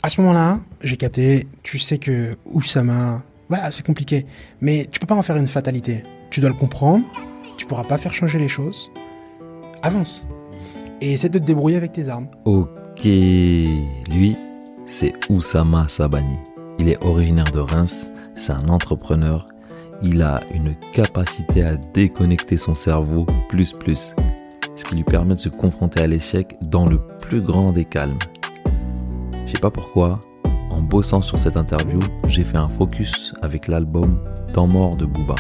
À ce moment-là, j'ai capté, tu sais que Oussama, voilà, c'est compliqué, mais tu peux pas en faire une fatalité. Tu dois le comprendre, tu pourras pas faire changer les choses. Avance. Et essaie de te débrouiller avec tes armes. Ok, lui, c'est Oussama Sabani. Il est originaire de Reims, c'est un entrepreneur. Il a une capacité à déconnecter son cerveau plus, ce qui lui permet de se confronter à l'échec dans le plus grand des calmes. Je sais pas pourquoi, en bossant sur cette interview, j'ai fait un focus avec l'album Temps mort de Booba.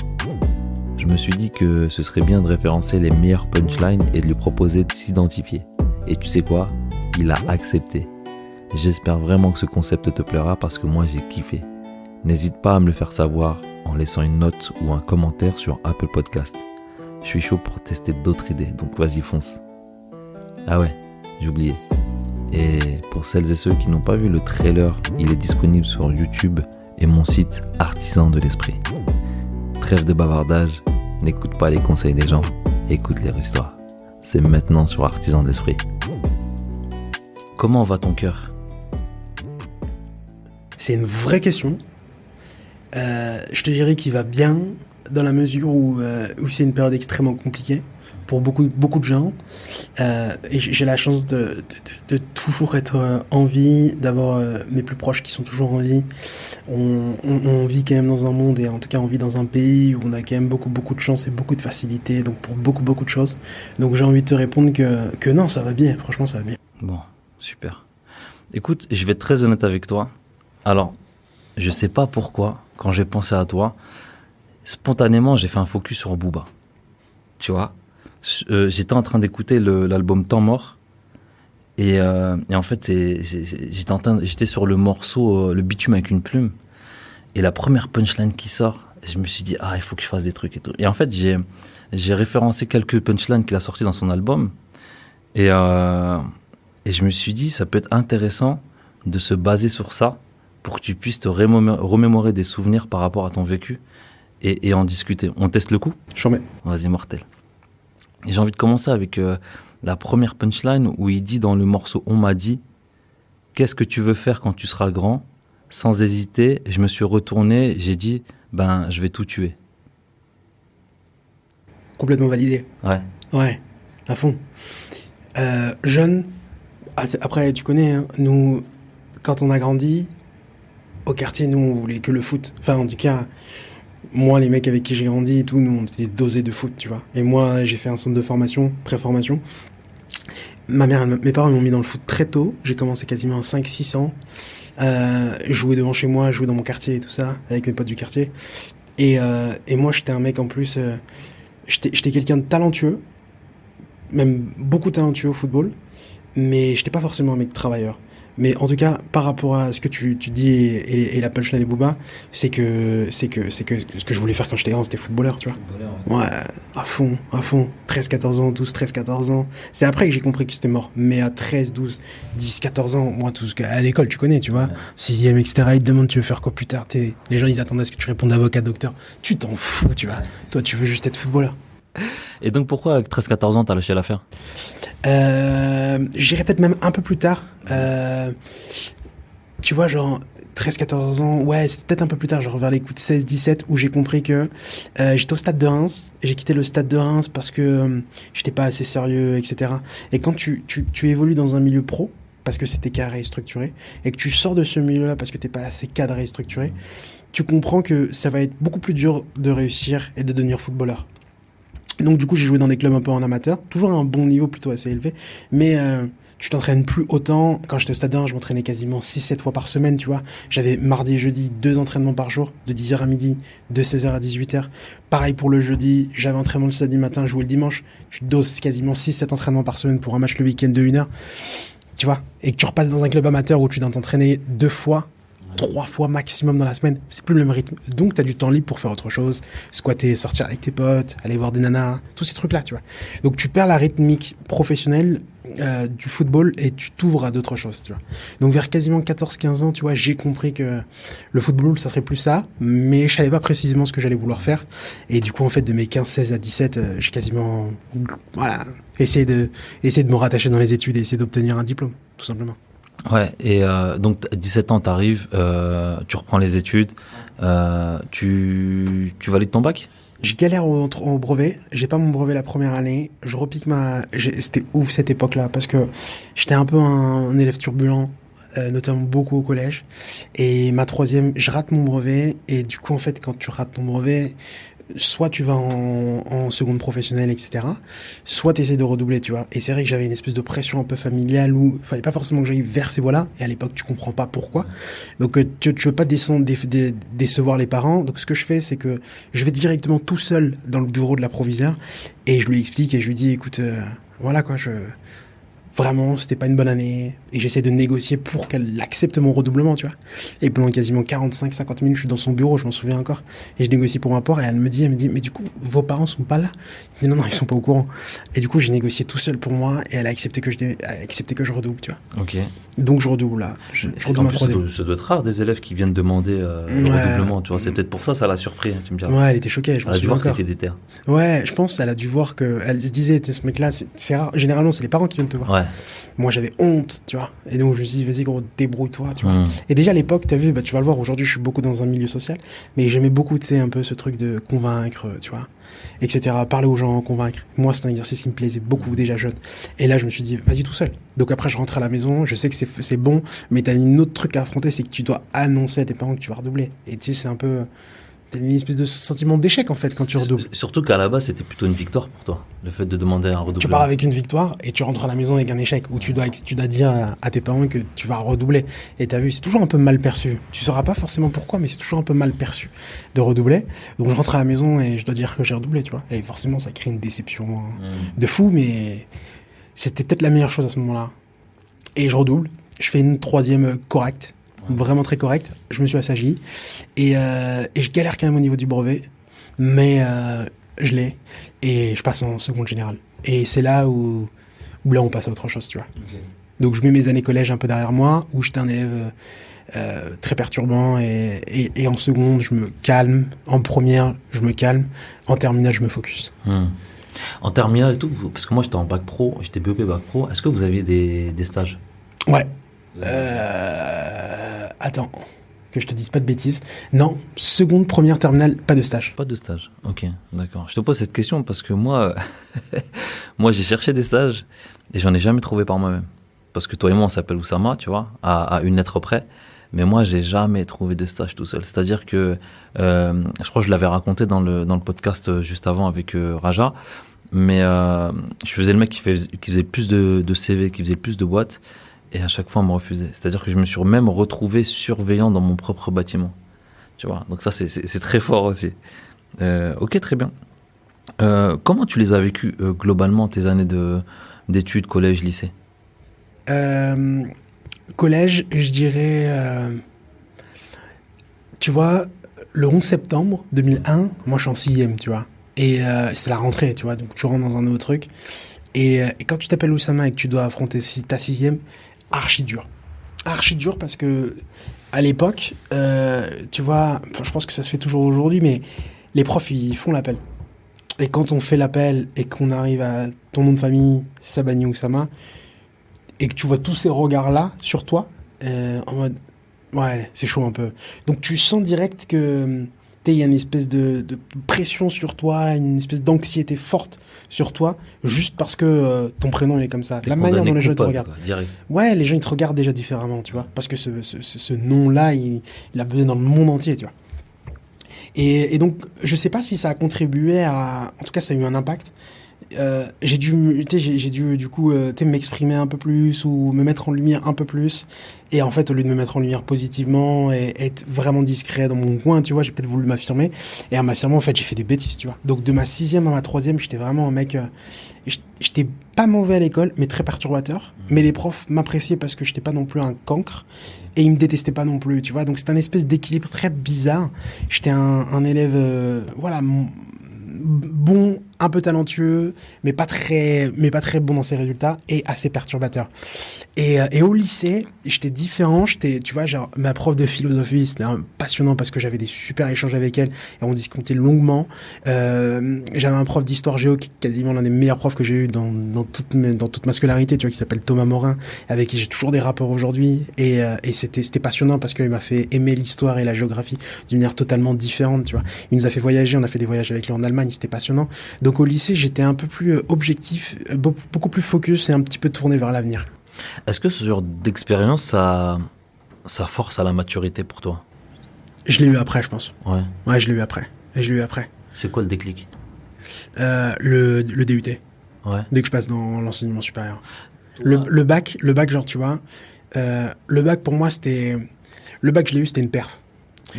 Je me suis dit que ce serait bien de référencer les meilleures punchlines et de lui proposer de s'identifier. Et tu sais quoi ? Il a accepté. J'espère vraiment que ce concept te plaira parce que moi j'ai kiffé. N'hésite pas à me le faire savoir en laissant une note ou un commentaire sur Apple Podcast. Je suis chaud pour tester d'autres idées, donc vas-y fonce. Ah ouais, j'ai oublié. Et pour celles et ceux qui n'ont pas vu le trailer, il est disponible sur YouTube et mon site Artisan de l'Esprit. Trêve de bavardage, n'écoute pas les conseils des gens, écoute leur histoire. C'est maintenant sur Artisan de l'Esprit. Comment va ton cœur ? C'est une vraie question. Je te dirais qu'il va bien dans la mesure où c'est une période extrêmement compliquée pour beaucoup de gens. Et j'ai la chance de toujours être en vie, d'avoir mes plus proches qui sont toujours en vie. On vit quand même dans un monde, et en tout cas on vit dans un pays où on a quand même beaucoup de chance et beaucoup de facilité, donc pour beaucoup de choses. Donc j'ai envie de te répondre que non, ça va bien, franchement ça va bien. Bon, super. Écoute, je vais être très honnête avec toi. Alors, je sais pas pourquoi, quand j'ai pensé à toi, spontanément j'ai fait un focus sur Booba. Tu vois ? J'étais en train d'écouter l'album Temps mort et en fait j'étais sur le morceau le bitume avec une plume, et la première punchline qui sort, je me suis dit il faut que je fasse des trucs et tout, et en fait j'ai référencé quelques punchlines qu'il a sorti dans son album, et je me suis dit ça peut être intéressant de se baser sur ça pour que tu puisses te remémorer des souvenirs par rapport à ton vécu et en discuter. On teste le coup ? J'en mets. Vas-y, mortel. Et j'ai envie de commencer avec la première punchline où il dit dans le morceau « On m'a dit, qu'est-ce que tu veux faire quand tu seras grand ?» Sans hésiter, je me suis retourné, j'ai dit « je vais tout tuer. » Complètement validé. Ouais, à fond. Jeune, après tu connais, hein, nous, quand on a grandi, au quartier, nous on voulait que le foot. Enfin, en tout cas... Moi, les mecs avec qui j'ai grandi et tout, nous, on était dosés de foot, tu vois. Et moi, j'ai fait un centre de formation, pré-formation. Mes parents m'ont mis dans le foot très tôt. J'ai commencé quasiment à 5-6 ans. Jouer devant chez moi, jouer dans mon quartier et tout ça, avec mes potes du quartier. Et moi, j'étais un mec en plus... j'étais quelqu'un de talentueux, même beaucoup talentueux au football, mais j'étais pas forcément un mec travailleur. Mais en tout cas, par rapport à ce que tu dis et la punchline des Booba, c'est que ce que je voulais faire quand j'étais grand, c'était footballeur, tu vois. Ouais, à fond. 13, 14 ans, 12, 13, 14 ans. C'est après que j'ai compris que c'était mort. Mais à 13, 12, 10, 14 ans, moi, tout ce à l'école, tu connais, tu vois. 6e, etc., ils te demandent, tu veux faire quoi plus tard? Les gens, ils attendent à ce que tu répondes avocat, docteur. Tu t'en fous, tu vois. Toi, tu veux juste être footballeur. Et donc, pourquoi avec 13-14 ans, t'as lâché l'affaire? J'irai peut-être même un peu plus tard. Tu vois, genre 13-14 ans, ouais, c'est peut-être un peu plus tard, genre vers les coups de 16-17, où j'ai compris que j'étais au stade de Reims, et j'ai quitté le stade de Reims parce que j'étais pas assez sérieux, etc. Et quand tu évolues dans un milieu pro, parce que c'était carré et structuré, et que tu sors de ce milieu-là parce que t'es pas assez cadré et structuré, tu comprends que ça va être beaucoup plus dur de réussir et de devenir footballeur. Donc du coup j'ai joué dans des clubs un peu en amateur, toujours à un bon niveau plutôt assez élevé, mais tu t'entraînes plus autant. Quand j'étais au stade 1, je m'entraînais quasiment 6-7 fois par semaine, tu vois. J'avais mardi et jeudi 2 entraînements par jour, de 10h à midi, de 16h à 18h. Pareil pour le jeudi, j'avais entraînement le samedi matin, je jouais le dimanche. Tu te doses quasiment 6-7 entraînements par semaine pour un match le week-end de 1h, tu vois. Et que tu repasses dans un club amateur où tu dois t'entraîner 2 fois, 3 fois maximum dans la semaine, c'est plus le même rythme. Donc t'as du temps libre pour faire autre chose, squatter, sortir avec tes potes, aller voir des nanas, tous ces trucs-là, tu vois. Donc tu perds la rythmique professionnelle du football et tu t'ouvres à d'autres choses, tu vois. Donc vers quasiment 14-15 ans, tu vois, j'ai compris que le football, ça serait plus ça, mais je savais pas précisément ce que j'allais vouloir faire. Et du coup, en fait, de mes 15-16 à 17, j'ai quasiment, essayé de me rattacher dans les études et essayer d'obtenir un diplôme, tout simplement. Ouais, et donc 17 ans, t'arrives, tu reprends les études, tu valides ton bac? Je galère au brevet. J'ai pas mon brevet la première année. Je repique c'était ouf cette époque-là parce que j'étais un peu un élève turbulent, notamment beaucoup au collège. Et ma troisième, je rate mon brevet. Et du coup, en fait, quand tu rates ton brevet, soit tu vas en seconde professionnelle, etc. Soit tu essaies de redoubler, tu vois. Et c'est vrai que j'avais une espèce de pression un peu familiale où il fallait pas forcément que j'aille vers ces voies-là. Et à l'époque, tu comprends pas pourquoi. Donc, tu veux pas décevoir les parents. Donc, ce que je fais, c'est que je vais directement tout seul dans le bureau de la proviseure et je lui explique et je lui dis, écoute, voilà quoi, vraiment, c'était pas une bonne année. Et j'essaie de négocier pour qu'elle accepte mon redoublement, tu vois. Et pendant quasiment 45-50 minutes, je suis dans son bureau, je m'en souviens encore. Et je négocie pour un rapport et elle me dit, mais du coup, vos parents sont pas là? Je dis, non, ils sont pas au courant. Et du coup, j'ai négocié tout seul pour moi et elle a accepté que je redouble, tu vois. Ok. Donc, je redouble, là. Je redouble En plus, ça doit être rare des élèves qui viennent demander le redoublement, tu vois. C'est peut-être pour ça, ça l'a surpris, hein, tu me diras. Ouais, elle était choquée, je Elle a dû voir que t'étais déter. Ouais, je pense, elle a dû voir elle se disait, ce mec-là, c'est rare. Généralement, c'est les parents qui viennent te voir. Ouais. Moi, j'avais honte, tu vois. Et donc, je me suis dit, vas-y, gros, débrouille-toi, tu vois. Et déjà, à l'époque, t'as vu, tu vas le voir, aujourd'hui, je suis beaucoup dans un milieu social, mais j'aimais beaucoup, tu sais, un peu ce truc de convaincre, tu vois, etc. Parler aux gens, convaincre. Moi, c'est un exercice qui me plaisait beaucoup, déjà jeune. Et là, je me suis dit, vas-y, tout seul. Donc après, je rentre à la maison, je sais que c'est bon, mais t'as une autre truc à affronter, c'est que tu dois annoncer à tes parents que tu vas redoubler. Et tu sais, c'est un peu... T'as une espèce de sentiment d'échec, en fait, quand tu redoubles. Surtout qu'à la base, c'était plutôt une victoire pour toi, le fait de demander un redoublement. Tu pars avec une victoire et tu rentres à la maison avec un échec, où tu dois dire à tes parents que tu vas redoubler. Et t'as vu, c'est toujours un peu mal perçu. Tu sauras pas forcément pourquoi, mais c'est toujours un peu mal perçu de redoubler. Donc je rentre à la maison et je dois dire que j'ai redoublé, tu vois. Et forcément, ça crée une déception de fou, mais c'était peut-être la meilleure chose à ce moment-là. Et je redouble. Je fais une troisième correcte. Vraiment très correcte. Je me suis assagi. Et je galère quand même au niveau du brevet. Mais je l'ai. Et je passe en seconde générale. Et c'est là où là, on passe à autre chose, tu vois. Okay. Donc, je mets mes années collège un peu derrière moi, où j'étais un élève très perturbant. Et en seconde, je me calme. En première, je me calme. En terminale, je me focus. En terminale et tout, parce que moi, j'étais en bac pro, j'étais BEP bac pro. Est-ce que vous aviez des stages? Ouais. Attends, que je te dise pas de bêtises. Non, seconde, première, terminale, pas de stage. Pas de stage, ok, d'accord. Je te pose cette question parce que moi, j'ai cherché des stages et j'en ai jamais trouvé par moi-même. Parce que toi et moi, on s'appelle Oussama, tu vois, à une lettre près. Mais moi, j'ai jamais trouvé de stage tout seul. C'est-à-dire que, je crois que je l'avais raconté dans le podcast juste avant avec Raja. Mais je faisais le mec qui faisait plus de CV, qui faisait plus de boîtes. Et à chaque fois, on me refusait. C'est-à-dire que je me suis même retrouvé surveillant dans mon propre bâtiment. Tu vois, donc ça, c'est très fort aussi. Ok, très bien. Comment tu les as vécues globalement, tes années d'études, collège, lycée? Collège, je dirais... tu vois, le 11 septembre 2001, moi, je suis en 6e, tu vois. Et c'est la rentrée, tu vois, donc tu rentres dans un nouveau truc. Et quand tu t'appelles Oussama et que tu dois affronter ta 6e, archi dur parce que à l'époque, tu vois, je pense que ça se fait toujours aujourd'hui, mais les profs ils font l'appel. Et quand on fait l'appel et qu'on arrive à ton nom de famille, Sabani Oussama, et que tu vois tous ces regards là sur toi, en mode ouais, c'est chaud un peu. Donc tu sens direct que il y a une espèce de pression sur toi, une espèce d'anxiété forte sur toi, juste parce que ton prénom il est comme ça. La manière dont les gens te regardent. Ouais, les gens ils te regardent déjà différemment, tu vois, parce que ce nom-là, il a besoin dans le monde entier, tu vois. Et donc, je sais pas si ça a contribué à... En tout cas, ça a eu un impact. J'ai dû du coup m'exprimer un peu plus ou me mettre en lumière un peu plus, et en fait au lieu de me mettre en lumière positivement et être vraiment discret dans mon coin, tu vois, j'ai peut-être voulu m'affirmer, et en m'affirmant en fait j'ai fait des bêtises, tu vois. Donc de ma 6e à ma 3e, j'étais vraiment un mec, j'étais pas mauvais à l'école mais très perturbateur, mais les profs m'appréciaient parce que j'étais pas non plus un cancre et ils me détestaient pas non plus, tu vois. Donc c'est un espèce d'équilibre très bizarre. J'étais un élève voilà, bon, un peu talentueux, mais pas très bon dans ses résultats et assez perturbateur. Et au lycée, j'étais différent. Tu vois, genre, ma prof de philosophie, c'était passionnant parce que j'avais des super échanges avec elle et on discutait longuement. J'avais un prof d'histoire géo qui est quasiment l'un des meilleurs profs que j'ai eu dans toute ma scolarité, tu vois, qui s'appelle Thomas Morin, avec qui j'ai toujours des rapports aujourd'hui. Et c'était passionnant parce qu'il m'a fait aimer l'histoire et la géographie d'une manière totalement différente, tu vois. Il nous a fait voyager, on a fait des voyages avec lui en Allemagne, c'était passionnant. Donc au lycée, j'étais un peu plus objectif, beaucoup plus focus et un petit peu tourné vers l'avenir. Est-ce que ce genre d'expérience, ça force à la maturité pour toi? Je l'ai eu après, je pense. Ouais. Ouais, je l'ai eu après. Et je l'ai eu après. C'est quoi le déclic? Le DUT. Ouais. Dès que je passe dans l'enseignement supérieur. Le bac, genre, tu vois, le bac pour moi, le bac, je l'ai eu, c'était une perf.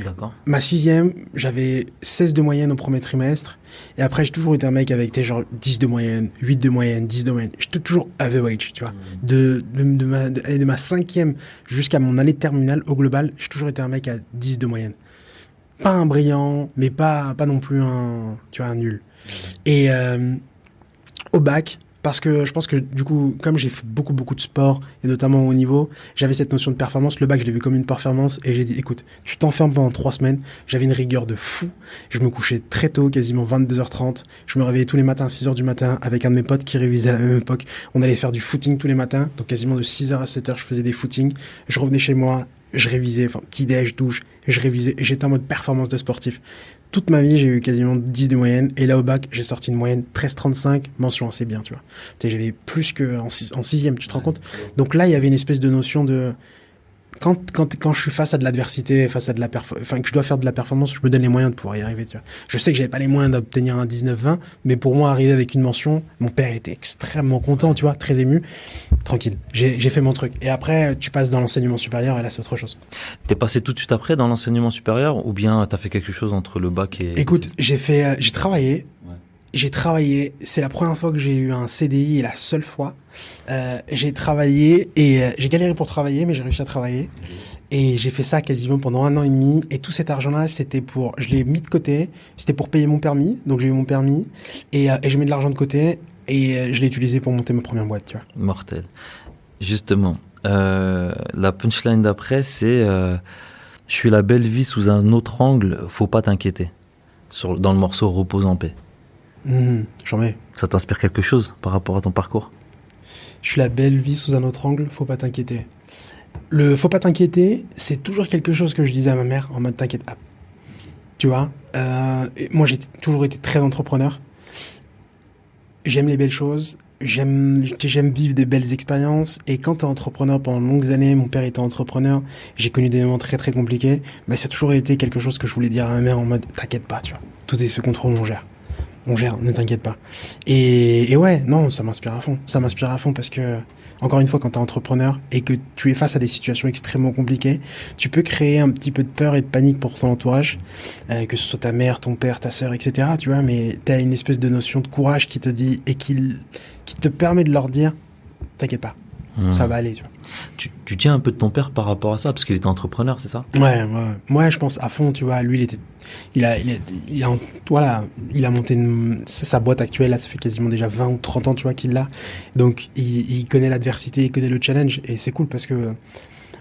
D'accord. Ma 6e, j'avais 16 de moyenne au premier trimestre. Et après, j'ai toujours été un mec avec genre 10 de moyenne, 8 de moyenne, 10 de moyenne. J'étais toujours average, tu vois. De ma 5e jusqu'à mon année de terminale, au global, j'ai toujours été un mec à 10 de moyenne. Pas un brillant, mais pas non plus un nul. Et au bac, parce que je pense que du coup, comme j'ai fait beaucoup de sport, et notamment au haut niveau, j'avais cette notion de performance. Le bac, je l'ai vu comme une performance, et j'ai dit, écoute, tu t'enfermes pendant 3 semaines. J'avais une rigueur de fou. Je me couchais très tôt, quasiment 22h30. Je me réveillais tous les matins à 6h du matin avec un de mes potes qui révisait à la même époque. On allait faire du footing tous les matins, donc quasiment de 6h à 7h, je faisais des footings. Je revenais chez moi, je révisais, petit-déj, douche, je révisais, et j'étais en mode performance de sportif. Toute ma vie, j'ai eu quasiment 10 de moyenne. Et là, au bac, j'ai sorti une moyenne 13,35, mention assez bien, tu vois. J'avais plus qu'en 6e, tu te rends compte? Donc là, il y avait une espèce de notion de... Quand je suis face à de l'adversité, face à que je dois faire de la performance, je me donne les moyens de pouvoir y arriver, tu vois. Je sais que j'avais pas les moyens d'obtenir un 19-20, mais pour moi, arriver avec une mention, mon père était extrêmement content, tu vois, très ému. Tranquille. J'ai fait mon truc. Et après, tu passes dans l'enseignement supérieur et là, c'est autre chose. T'es passé tout de suite après dans l'enseignement supérieur ou bien t'as fait quelque chose entre le bac et... Écoute, j'ai travaillé. Ouais. J'ai travaillé, c'est la première fois que j'ai eu un CDI et la seule fois. J'ai travaillé et j'ai galéré pour travailler, mais j'ai réussi à travailler. Et j'ai fait ça quasiment pendant 1 an et demi. Et tout cet argent-là, je l'ai mis de côté. C'était pour payer mon permis. Donc j'ai eu mon permis et je mets de l'argent de côté et je l'ai utilisé pour monter ma première boîte, tu vois. Mortel. Justement, la punchline d'après, c'est je suis la belle vie sous un autre angle, faut pas t'inquiéter. Dans le morceau Repose en paix. J'en mets. Ça t'inspire quelque chose par rapport à ton parcours? Je suis la belle vie sous un autre angle, faut pas t'inquiéter. Le faut pas t'inquiéter, c'est toujours quelque chose que je disais à ma mère en mode t'inquiète pas. Tu vois, moi j'ai toujours été très entrepreneur. J'aime les belles choses, j'aime vivre des belles expériences. Et quand t'es entrepreneur pendant de longues années, mon père était entrepreneur, j'ai connu des moments très très compliqués, mais ça a toujours été quelque chose que je voulais dire à ma mère en mode t'inquiète pas, tu vois. Tout est sous contrôle, on gère, ne t'inquiète pas. Et ouais, non, ça m'inspire à fond parce que, encore une fois, quand t'es entrepreneur et que tu es face à des situations extrêmement compliquées, tu peux créer un petit peu de peur et de panique pour ton entourage, que ce soit ta mère, ton père, ta sœur, etc., tu vois, mais t'as une espèce de notion de courage qui te dit, et qui te permet de leur dire, t'inquiète pas, ça va aller, tu vois. Tu tiens un peu de ton père par rapport à ça, parce qu'il était entrepreneur, c'est ça? Ouais. Moi, je pense à fond, tu vois. Lui, il a monté sa boîte actuelle, là, ça fait quasiment déjà 20 ou 30 ans, tu vois, qu'il l'a. Donc, il connaît l'adversité, il connaît le challenge, et c'est cool parce que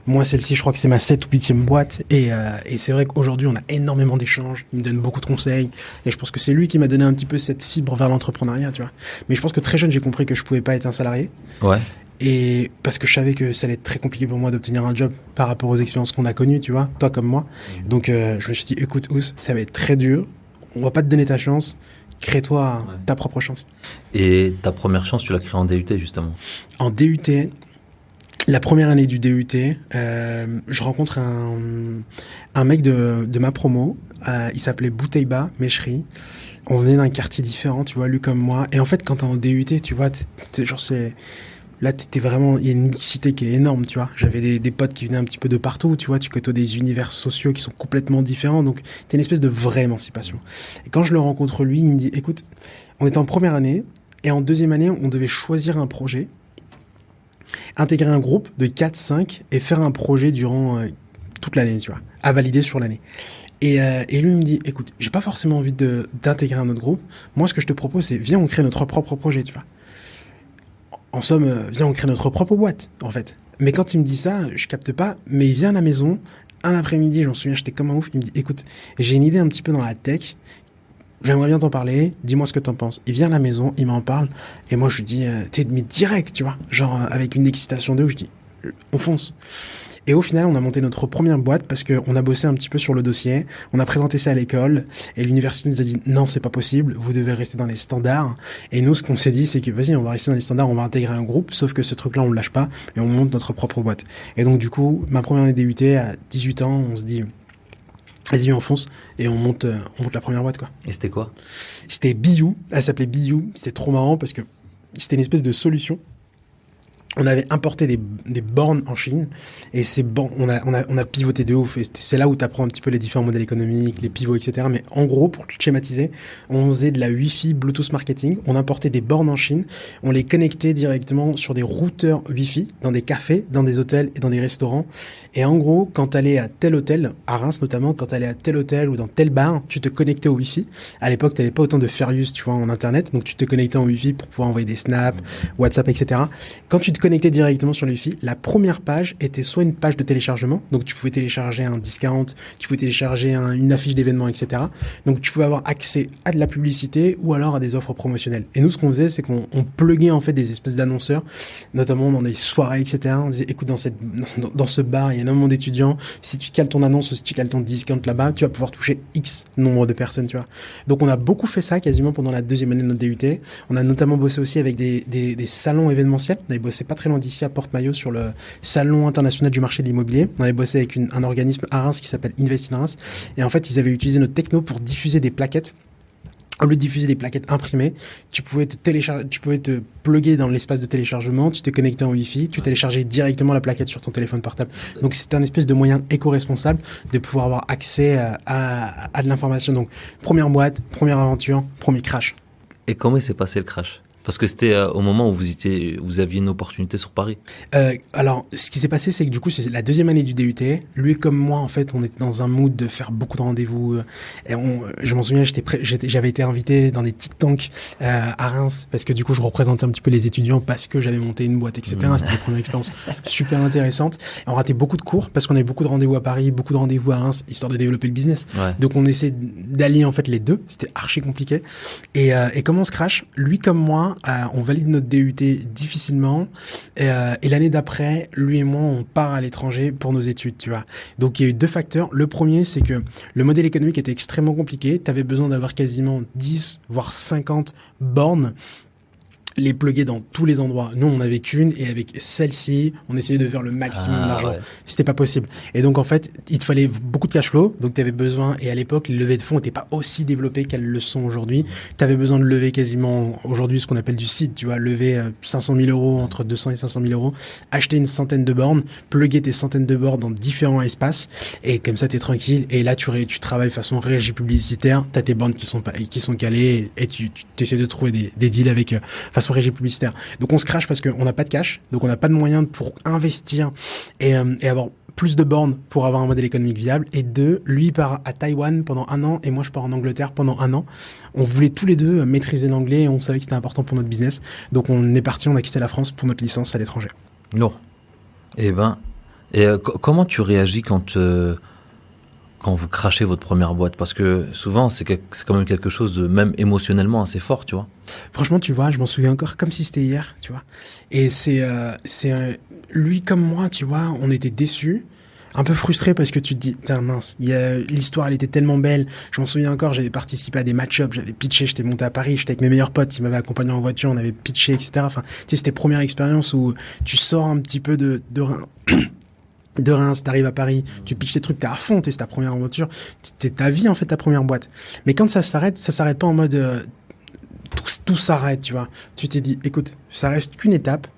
moi, celle-ci, je crois que c'est ma 7e ou 8e boîte, et c'est vrai qu'aujourd'hui, on a énormément d'échanges, il me donne beaucoup de conseils, et je pense que c'est lui qui m'a donné un petit peu cette fibre vers l'entrepreneuriat, tu vois. Mais je pense que très jeune, j'ai compris que je pouvais pas être un salarié. Ouais. Et parce que je savais que ça allait être très compliqué pour moi d'obtenir un job par rapport aux expériences qu'on a connues, tu vois, toi comme moi. Donc je me suis dit, écoute Ous, ça va être très dur, on va pas te donner ta chance, crée-toi ta propre chance. Et ta première chance, tu l'as créée en DUT justement? En DUT, la première année du DUT, je rencontre un mec de ma promo, il s'appelait Bouteiba Meshri. On venait d'un quartier différent, tu vois, lui comme moi. Et en fait, quand t'es en DUT, tu vois, là, t'étais vraiment, il y a une mixité qui est énorme, tu vois. J'avais des potes qui venaient un petit peu de partout, tu vois. Tu côtoies des univers sociaux qui sont complètement différents. Donc, t'as une espèce de vraie émancipation. Et quand je le rencontre, lui, il me dit, écoute, on était en première année, et en 2e année, on devait choisir un projet, intégrer un groupe de 4-5, et faire un projet durant toute l'année, tu vois, à valider sur l'année. Et lui il me dit, écoute, j'ai pas forcément envie d'intégrer un autre groupe. Moi, ce que je te propose, c'est viens, on crée notre propre projet, tu vois. En somme, viens, on crée notre propre boîte, en fait. Mais quand il me dit ça, je capte pas, mais il vient à la maison, un après-midi, j'en souviens, j'étais comme un ouf, il me dit, écoute, j'ai une idée un petit peu dans la tech, j'aimerais bien t'en parler, dis-moi ce que t'en penses. Il vient à la maison, il m'en parle, et moi je lui dis, t'es direct, tu vois, genre avec une excitation de ouf, je dis, on fonce. Et au final, on a monté notre première boîte parce que on a bossé un petit peu sur le dossier, on a présenté ça à l'école, et l'université nous a dit, non, c'est pas possible, vous devez rester dans les standards. Et nous, ce qu'on s'est dit, c'est que vas-y, on va rester dans les standards, on va intégrer un groupe, sauf que ce truc-là, on le lâche pas, et on monte notre propre boîte. Et donc du coup, ma première année DUT, à 18 ans, on se dit, vas-y, on fonce, et on monte la première boîte, quoi. Et c'était quoi? C'était Biou, elle s'appelait Biou, c'était trop marrant parce que c'était une espèce de solution. On avait importé des bornes en Chine, et ces bornes, on a pivoté de ouf, et c'est là où tu apprends un petit peu les différents modèles économiques, les pivots, etc. Mais en gros, pour schématiser, on faisait de la Wi-Fi Bluetooth marketing, on importait des bornes en Chine, on les connectait directement sur des routeurs Wi-Fi, dans des cafés, dans des hôtels et dans des restaurants. Et en gros, quand t'allais à tel hôtel, à Reims notamment, quand t'allais à tel hôtel ou dans tel bar, tu te connectais au Wi-Fi. À l'époque, t'avais pas autant de fair use, tu vois, en internet, donc tu te connectais en Wi-Fi pour pouvoir envoyer des snaps, WhatsApp, etc. Quand tu te connectais directement sur le Wi-Fi, la première page était soit une page de téléchargement, donc tu pouvais télécharger un discount, tu pouvais télécharger une affiche d'événement, etc. Donc tu pouvais avoir accès à de la publicité ou alors à des offres promotionnelles. Et nous, ce qu'on faisait, c'est qu'on pluguait en fait des espèces d'annonceurs, notamment dans des soirées, etc. On disait, écoute, dans ce bar, il y a énormément d'étudiants. Si tu cales ton annonce ou si tu cales ton discount là-bas, tu vas pouvoir toucher X nombre de personnes, tu vois. Donc on a beaucoup fait ça quasiment pendant la deuxième année de notre DUT. On a notamment bossé aussi avec des salons événementiels. On avait bossé pas très loin d'ici à Porte-Maillot sur le salon international du marché de l'immobilier. On avait bossé avec un organisme à Reims qui s'appelle Invest in Reims. Et en fait, ils avaient utilisé notre techno pour diffuser des plaquettes. Au lieu de diffuser des plaquettes imprimées, tu pouvais te plugger dans l'espace de téléchargement, tu te connectais en Wi-Fi, tu téléchargeais directement la plaquette sur ton téléphone portable. Donc c'était un espèce de moyen éco-responsable de pouvoir avoir accès à de l'information. Donc première boîte, première aventure, premier crash. Et comment il s'est passé le crash? Parce que c'était au moment où vous aviez une opportunité sur Paris. Alors, ce qui s'est passé, c'est que du coup, c'est la deuxième année du DUT. Lui comme moi, en fait, on était dans un mood de faire beaucoup de rendez-vous. Et je m'en souviens, j'avais été invité dans des think tanks à Reims, parce que du coup, je représentais un petit peu les étudiants parce que j'avais monté une boîte, etc. C'était une première expérience super intéressante. Et on ratait beaucoup de cours parce qu'on avait beaucoup de rendez-vous à Paris, beaucoup de rendez-vous à Reims, histoire de développer le business. Ouais. Donc, on essaie d'allier en fait les deux. C'était archi compliqué. Et comment on se crash? Lui comme moi, on valide notre DUT difficilement, et l'année d'après, lui et moi, on part à l'étranger pour nos études, tu vois. Donc il y a eu deux facteurs. Le premier, c'est que le modèle économique était extrêmement compliqué. Tu avais besoin d'avoir quasiment 10 voire 50 bornes, les pluguer dans tous les endroits. Nous, on n'avait qu'une, et avec celle-ci, on essayait de faire le maximum d'argent. Ouais. C'était pas possible. Et donc, en fait, il te fallait beaucoup de cash flow. Donc, tu avais besoin, et à l'époque, les levées de fonds n'étaient pas aussi développées qu'elles le sont aujourd'hui. Tu avais besoin de lever quasiment, aujourd'hui, ce qu'on appelle du seed, tu vois, lever 500 000 euros, entre 200 et 500 000 euros, acheter une centaine de bornes, pluguer tes centaines de bornes dans différents espaces, et comme ça, t'es tranquille. Et là, tu travailles de façon régie publicitaire, t'as tes bornes qui sont calées, et tu essaies de trouver des deals avec, façon régie publicitaire. Donc on se crache parce qu'on n'a pas de cash, donc on n'a pas de moyens pour investir et avoir plus de bornes pour avoir un modèle économique viable. Et deux, lui part à Taïwan pendant 1 an et moi je pars en Angleterre pendant 1 an. On voulait tous les deux maîtriser l'anglais et on savait que c'était important pour notre business. Donc on est parti, on a quitté la France pour notre licence à l'étranger. Non. Comment tu réagis quand vous crachez votre première boîte? Parce que souvent, c'est quand même quelque chose de même émotionnellement assez fort, tu vois. Franchement, tu vois, je m'en souviens encore comme si c'était hier, tu vois. Et lui comme moi, tu vois, on était déçus, un peu frustrés parce que tu te dis, putain mince, l'histoire elle était tellement belle. Je m'en souviens encore, j'avais participé à des match-ups, j'avais pitché, j'étais monté à Paris, j'étais avec mes meilleurs potes, ils m'avaient accompagné en voiture, on avait pitché, etc. Enfin, tu sais, c'était première expérience où tu sors un petit peu de Reims, t'arrives à Paris, tu pitches tes trucs, t'es à fond, c'est ta première aventure, c'est ta vie en fait, ta première boîte. Mais quand ça s'arrête pas en mode tout s'arrête, tu vois. Tu t'es dit, écoute, ça reste qu'une étape,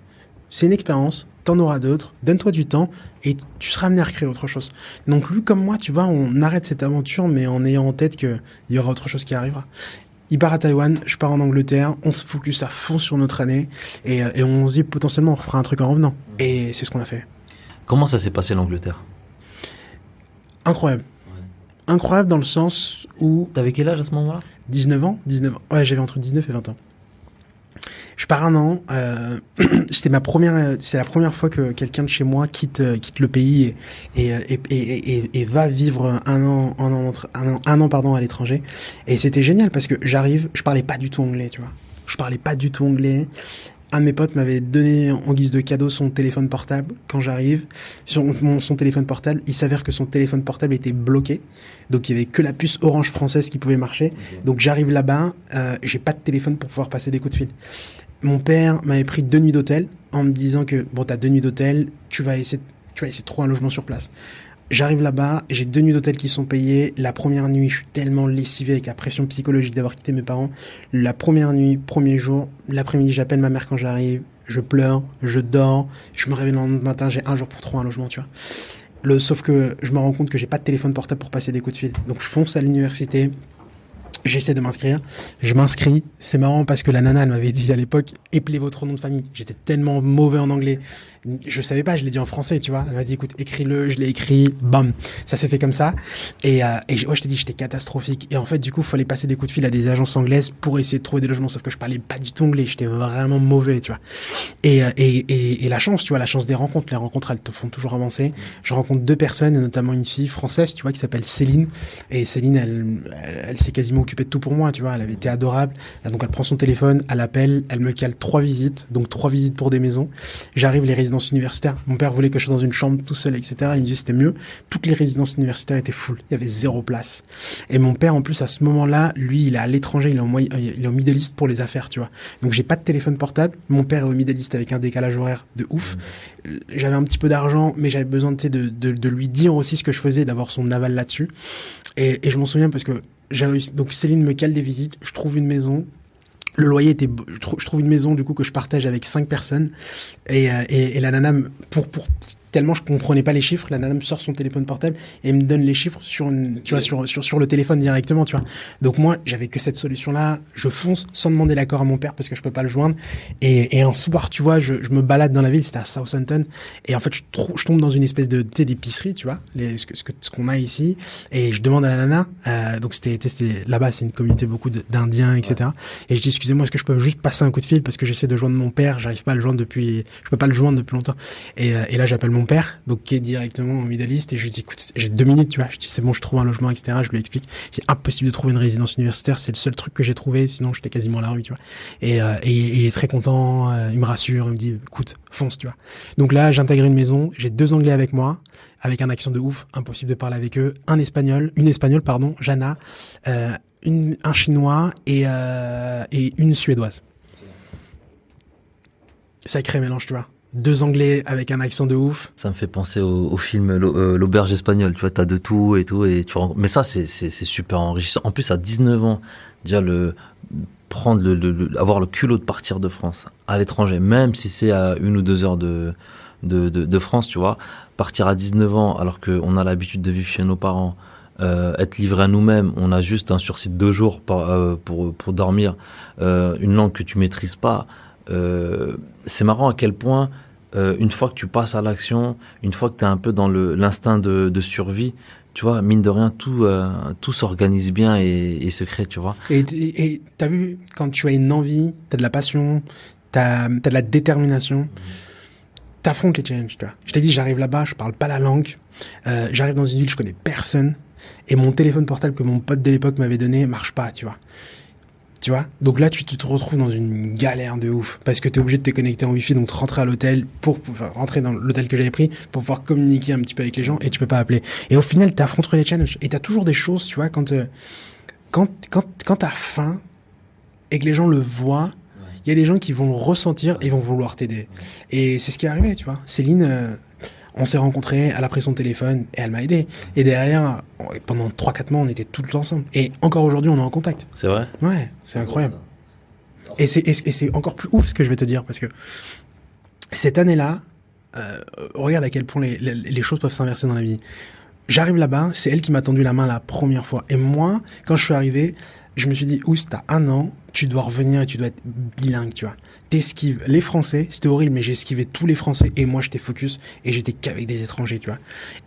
c'est une expérience, t'en auras d'autres, donne-toi du temps et tu seras amené à recréer autre chose. Donc lui comme moi, tu vois, on arrête cette aventure mais en ayant en tête qu'il y aura autre chose qui arrivera. Il part à Taïwan, je pars en Angleterre, on se focus à fond sur notre année et on se dit potentiellement on fera un truc en revenant. Et c'est ce qu'on a fait. Comment ça s'est passé l'Angleterre? Incroyable. Incroyable dans le sens où... T'avais quel âge à ce moment-là? 19 ans. Ouais, j'avais entre 19 et 20 ans. Je pars un an. C'est la première fois que quelqu'un de chez moi quitte le pays et va vivre un an pardon à l'étranger. Et c'était génial parce que j'arrive, je parlais pas du tout anglais, tu vois. Je parlais pas du tout anglais. Un de mes potes m'avait donné en guise de cadeau son téléphone portable quand j'arrive. Son téléphone portable, il s'avère que son téléphone portable était bloqué. Donc il y avait que la puce Orange française qui pouvait marcher. Okay. Donc j'arrive là-bas, j'ai pas de téléphone pour pouvoir passer des coups de fil. Mon père m'avait pris 2 nuits d'hôtel en me disant que bon, t'as 2 nuits d'hôtel, tu vas essayer de trouver un logement sur place. J'arrive là-bas, j'ai 2 nuits d'hôtel qui sont payées. La première nuit, je suis tellement lessivé avec la pression psychologique d'avoir quitté mes parents. La première nuit, premier jour, l'après-midi, j'appelle ma mère quand j'arrive. Je pleure, je dors, je me réveille le lendemain matin, j'ai 1 jour pour trouver un logement, tu vois. Sauf que je me rends compte que j'ai pas de téléphone portable pour passer des coups de fil. Donc je fonce à l'université. J'essaie de m'inscrire, je m'inscris, c'est marrant parce que la nana elle m'avait dit à l'époque éplez votre nom de famille, j'étais tellement mauvais en anglais, je savais pas, je l'ai dit en français, tu vois, elle m'a dit écoute écris-le, je l'ai écrit, bam, ça s'est fait comme ça, et ouais, je t'ai dit j'étais catastrophique, et en fait du coup il fallait passer des coups de fil à des agences anglaises pour essayer de trouver des logements, sauf que je parlais pas du tout anglais, j'étais vraiment mauvais, tu vois, et la chance, tu vois, la chance des rencontres, les rencontres elles te font toujours avancer, je rencontre 2 personnes, et notamment une fille française, tu vois, qui s'appelle Céline, et Céline elle s'est quasiment occupée de tout pour moi, tu vois, elle avait été adorable. Donc elle prend son téléphone, elle appelle, elle me cale 3 visites, donc 3 visites pour des maisons. J'arrive les résidences universitaires. Mon père voulait que je sois dans une chambre tout seul, etc. Il me dit c'était mieux. Toutes les résidences universitaires étaient full. Il y avait 0 place. Et mon père, en plus, à ce moment-là, lui, il est à l'étranger, il est au Middle East pour les affaires, tu vois. Donc j'ai pas de téléphone portable. Mon père est au Middle East avec un décalage horaire de ouf. J'avais un petit peu d'argent, mais j'avais besoin, tu sais, de lui dire aussi ce que je faisais, d'avoir son aval là-dessus. Et je m'en souviens parce que j'ai réussi. Donc Céline me cale des visites, je trouve une maison. Le loyer était, je trouve une maison du coup que je partage avec 5 personnes et la nana pour tellement je comprenais pas les chiffres, la nana me sort son téléphone portable et me donne les chiffres sur sur le téléphone directement, tu vois. Donc moi, j'avais que cette solution là, je fonce sans demander l'accord à mon père parce que je peux pas le joindre et un soir, tu vois, je me balade dans la ville, c'était à Southampton et en fait je tombe dans une espèce de d'épicerie, tu vois, ce qu'on a ici et je demande à la nana donc c'était là-bas, c'est une communauté beaucoup d'Indiens, etc. Et je dis excusez-moi, est-ce que je peux juste passer un coup de fil parce que j'essaie de joindre mon père, j'arrive pas à le joindre je peux pas le joindre depuis longtemps. Et là j'appelle mon père, donc qui est directement au Middle East, et je lui dis écoute, j'ai 2 minutes, tu vois, je dis c'est bon, je trouve un logement, etc. Je lui explique, c'est impossible de trouver une résidence universitaire, c'est le seul truc que j'ai trouvé, sinon j'étais quasiment à la rue, tu vois. Et il est très content, il me rassure, il me dit écoute, fonce, tu vois. Donc là j'intègre une maison, j'ai 2 Anglais avec moi, avec un accent de ouf, impossible de parler avec eux, une espagnole, Jana, un chinois et une suédoise. Sacré mélange, tu vois. 2 Anglais avec un accent de ouf. Ça me fait penser au film L'Auberge espagnole, tu vois, t'as de tout et tout, mais ça c'est super enrichissant. En plus à 19 ans, déjà avoir le culot de partir de France à l'étranger, même si c'est à 1 ou 2 heures de France, tu vois, partir à 19 ans alors qu'on a l'habitude de vivre chez nos parents, être livré à nous-mêmes, on a juste un sursis de 2 jours pour dormir, une langue que tu maîtrises pas, c'est marrant à quel point une fois que tu passes à l'action, une fois que tu es un peu dans l'instinct de survie, tu vois, mine de rien, tout s'organise bien et se crée, tu vois. Et t'as vu, quand tu as une envie, t'as de la passion, t'as de la détermination, t'affrontes les challenges, tu vois. Je t'ai dit, j'arrive là-bas, je parle pas la langue, j'arrive dans une ville, je connais personne, et mon téléphone portable que mon pote de l'époque m'avait donné marche pas, tu vois. Tu vois, donc là tu te retrouves dans une galère de ouf parce que t'es obligé de te connecter en wifi, donc rentrer à l'hôtel rentrer dans l'hôtel que j'avais pris pour pouvoir communiquer un petit peu avec les gens, et tu peux pas appeler. Et au final t'affrontes les challenges et t'as toujours des choses, tu vois, quand t'as faim et que les gens le voient, il y a des gens qui vont le ressentir et vont vouloir t'aider. Et c'est ce qui est arrivé, tu vois. Céline, on s'est rencontrés, elle a pris son téléphone et elle m'a aidé. Et derrière, pendant 3-4 mois, on était tous ensemble. Et encore aujourd'hui, on est en contact. C'est vrai ? Ouais, c'est incroyable. Et c'est encore plus ouf ce que je vais te dire, parce que cette année-là, regarde à quel point les choses peuvent s'inverser dans la vie. J'arrive là-bas, c'est elle qui m'a tendu la main la première fois. Et moi, quand je suis arrivé, je me suis dit, Ous, t'as 1 an, tu dois revenir et tu dois être bilingue, tu vois. T'esquives les Français, c'était horrible, mais j'ai esquivé tous les Français et moi j'étais focus et j'étais qu'avec des étrangers, tu vois.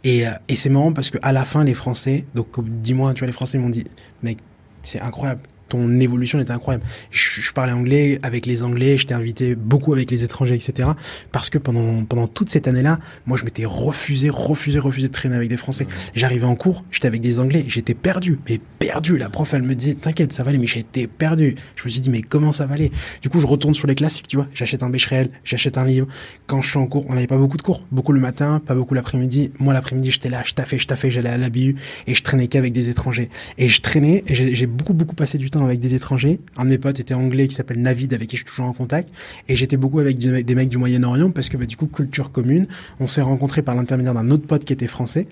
Et c'est marrant parce que à la fin les Français, donc 10 mois, tu vois, les Français m'ont dit, mec, c'est incroyable. Ton évolution était incroyable. Je parlais anglais avec les Anglais, je t'ai invité beaucoup avec les étrangers, etc. Parce que pendant toute cette année-là, moi, je m'étais refusé de traîner avec des Français. J'arrivais en cours, j'étais avec des Anglais, j'étais perdu, mais perdu. La prof, elle me dit, t'inquiète, ça va aller, mais j'étais perdu. Je me suis dit, mais comment ça va aller? Du coup, je retourne sur les classiques, tu vois. J'achète un Becherel, j'achète un livre. Quand je suis en cours, on n'avait pas beaucoup de cours. Beaucoup le matin, pas beaucoup l'après-midi. Moi, l'après-midi, j'étais là, je taffais, j'allais à la BU et je traînais qu'avec des étrangers. Et je traînais, et j'ai beaucoup passé du temps avec des étrangers. Un de mes potes était anglais qui s'appelle Navid, avec qui je suis toujours en contact. Et j'étais beaucoup avec des mecs du Moyen-Orient parce que, du coup, culture commune. On s'est rencontrés par l'intermédiaire d'un autre pote qui était français.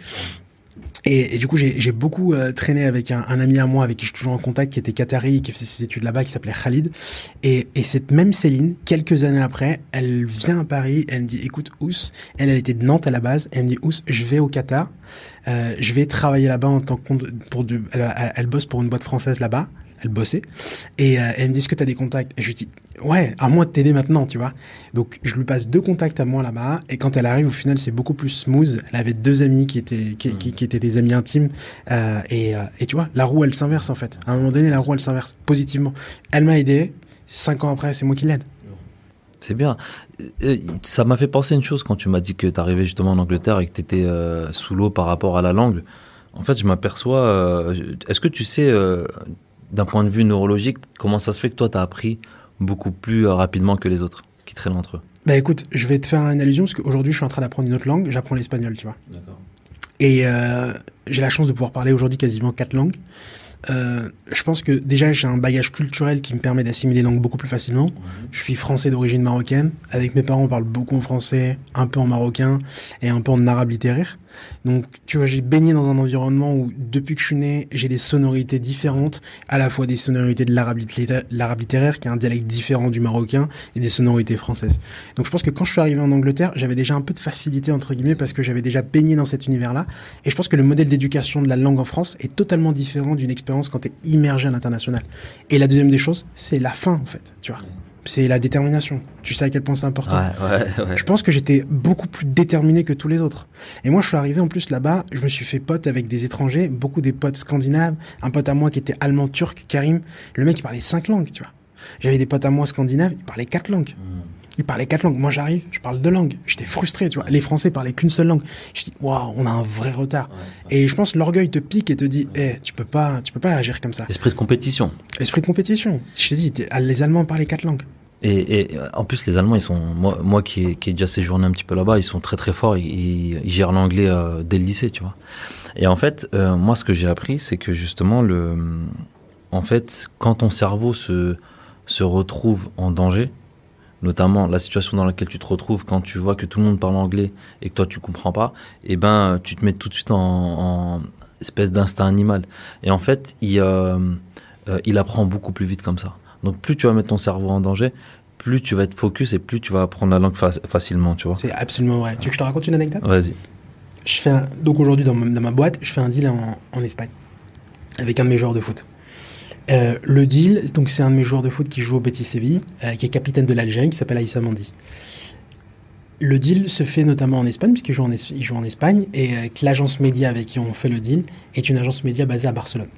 Et du coup, j'ai beaucoup traîné avec un ami à moi avec qui je suis toujours en contact, qui était qatari, qui faisait ses études là-bas, qui s'appelait Khalid. Et cette même Céline, quelques années après, elle vient à Paris, elle me dit, écoute, Ous, elle était de Nantes à la base, elle me dit, Ous, je vais au Qatar, je vais travailler là-bas en tant que elle bosse pour une boîte française là-bas. Elle bossait. Et elle me dit, est-ce que t'as des contacts? Et je lui dis, ouais, à moi de t'aider maintenant, tu vois. Donc, je lui passe 2 contacts à moi là-bas. Et quand elle arrive, au final, c'est beaucoup plus smooth. Elle avait 2 amis qui étaient des amis intimes. Et tu vois, la roue, elle s'inverse, en fait. À un moment donné, la roue, elle s'inverse positivement. Elle m'a aidé. 5 ans après, c'est moi qui l'aide. C'est bien. Ça m'a fait penser une chose quand tu m'as dit que t'arrivais justement en Angleterre et que t'étais sous l'eau par rapport à la langue. En fait, je m'aperçois... est-ce que tu sais... d'un point de vue neurologique, comment ça se fait que toi, t'as appris beaucoup plus rapidement que les autres qui traînent entre eux? Bah écoute, je vais te faire une allusion parce qu'aujourd'hui, je suis en train d'apprendre une autre langue. J'apprends l'espagnol, tu vois. D'accord. Et j'ai la chance de pouvoir parler aujourd'hui quasiment 4 langues. Je pense que déjà, j'ai un bagage culturel qui me permet d'assimiler les langues beaucoup plus facilement. Je suis français d'origine marocaine. Avec mes parents, on parle beaucoup en français, un peu en marocain et un peu en arabe littéraire. Donc, tu vois, j'ai baigné dans un environnement où, depuis que je suis né, j'ai des sonorités différentes, à la fois des sonorités de l'arabe littéraire, qui est un dialecte différent du marocain, et des sonorités françaises. Donc, je pense que quand je suis arrivé en Angleterre, j'avais déjà un peu de facilité, entre guillemets, parce que j'avais déjà baigné dans cet univers-là. Et je pense que le modèle d'éducation de la langue en France est totalement différent d'une expérience quand t'es immergé à l'international. Et la deuxième des choses, c'est la fin, en fait, tu vois. C'est la détermination. Tu sais à quel point c'est important. Ouais. Je pense que j'étais beaucoup plus déterminé que tous les autres. Et moi, je suis arrivé en plus là-bas, je me suis fait pote avec des étrangers, beaucoup des potes scandinaves, un pote à moi qui était allemand, turc, Karim. Le mec, il parlait 5 langues, tu vois. J'avais des potes à moi scandinaves, il parlait 4 langues. Il parlait 4 langues. Moi, j'arrive, je parle 2 langues. J'étais frustré, tu vois. Les Français parlaient qu'une seule langue. Je dis, waouh, on a un vrai retard. Et je pense que l'orgueil te pique et te dit, tu peux pas agir comme ça. Esprit de compétition. Esprit de compétition. Je te dis, les Allemands parlaient 4 langues. Et en plus, les Allemands, ils sont, moi qui ai déjà séjourné un petit peu là-bas, ils sont très très forts. Ils gèrent l'anglais dès le lycée, tu vois. Et en fait, moi, ce que j'ai appris, c'est que justement, en fait, quand ton cerveau se retrouve en danger, notamment la situation dans laquelle tu te retrouves quand tu vois que tout le monde parle anglais et que toi tu comprends pas, et ben tu te mets tout de suite en espèce d'instinct animal. Et en fait, il apprend beaucoup plus vite comme ça. Donc plus tu vas mettre ton cerveau en danger, plus tu vas être focus et plus tu vas apprendre la langue facilement, tu vois. C'est absolument vrai. Tu veux que je te raconte une anecdote? Vas-y. Donc aujourd'hui dans ma boîte, je fais un deal en Espagne avec un de mes joueurs de foot. Le deal, donc c'est un de mes joueurs de foot qui joue au Betis Séville, qui est capitaine de l'Algérie, qui s'appelle Aïssa Mandi. Le deal se fait notamment en Espagne, puisqu'il joue en Espagne, et que l'agence média avec qui on fait le deal est une agence média basée à Barcelone.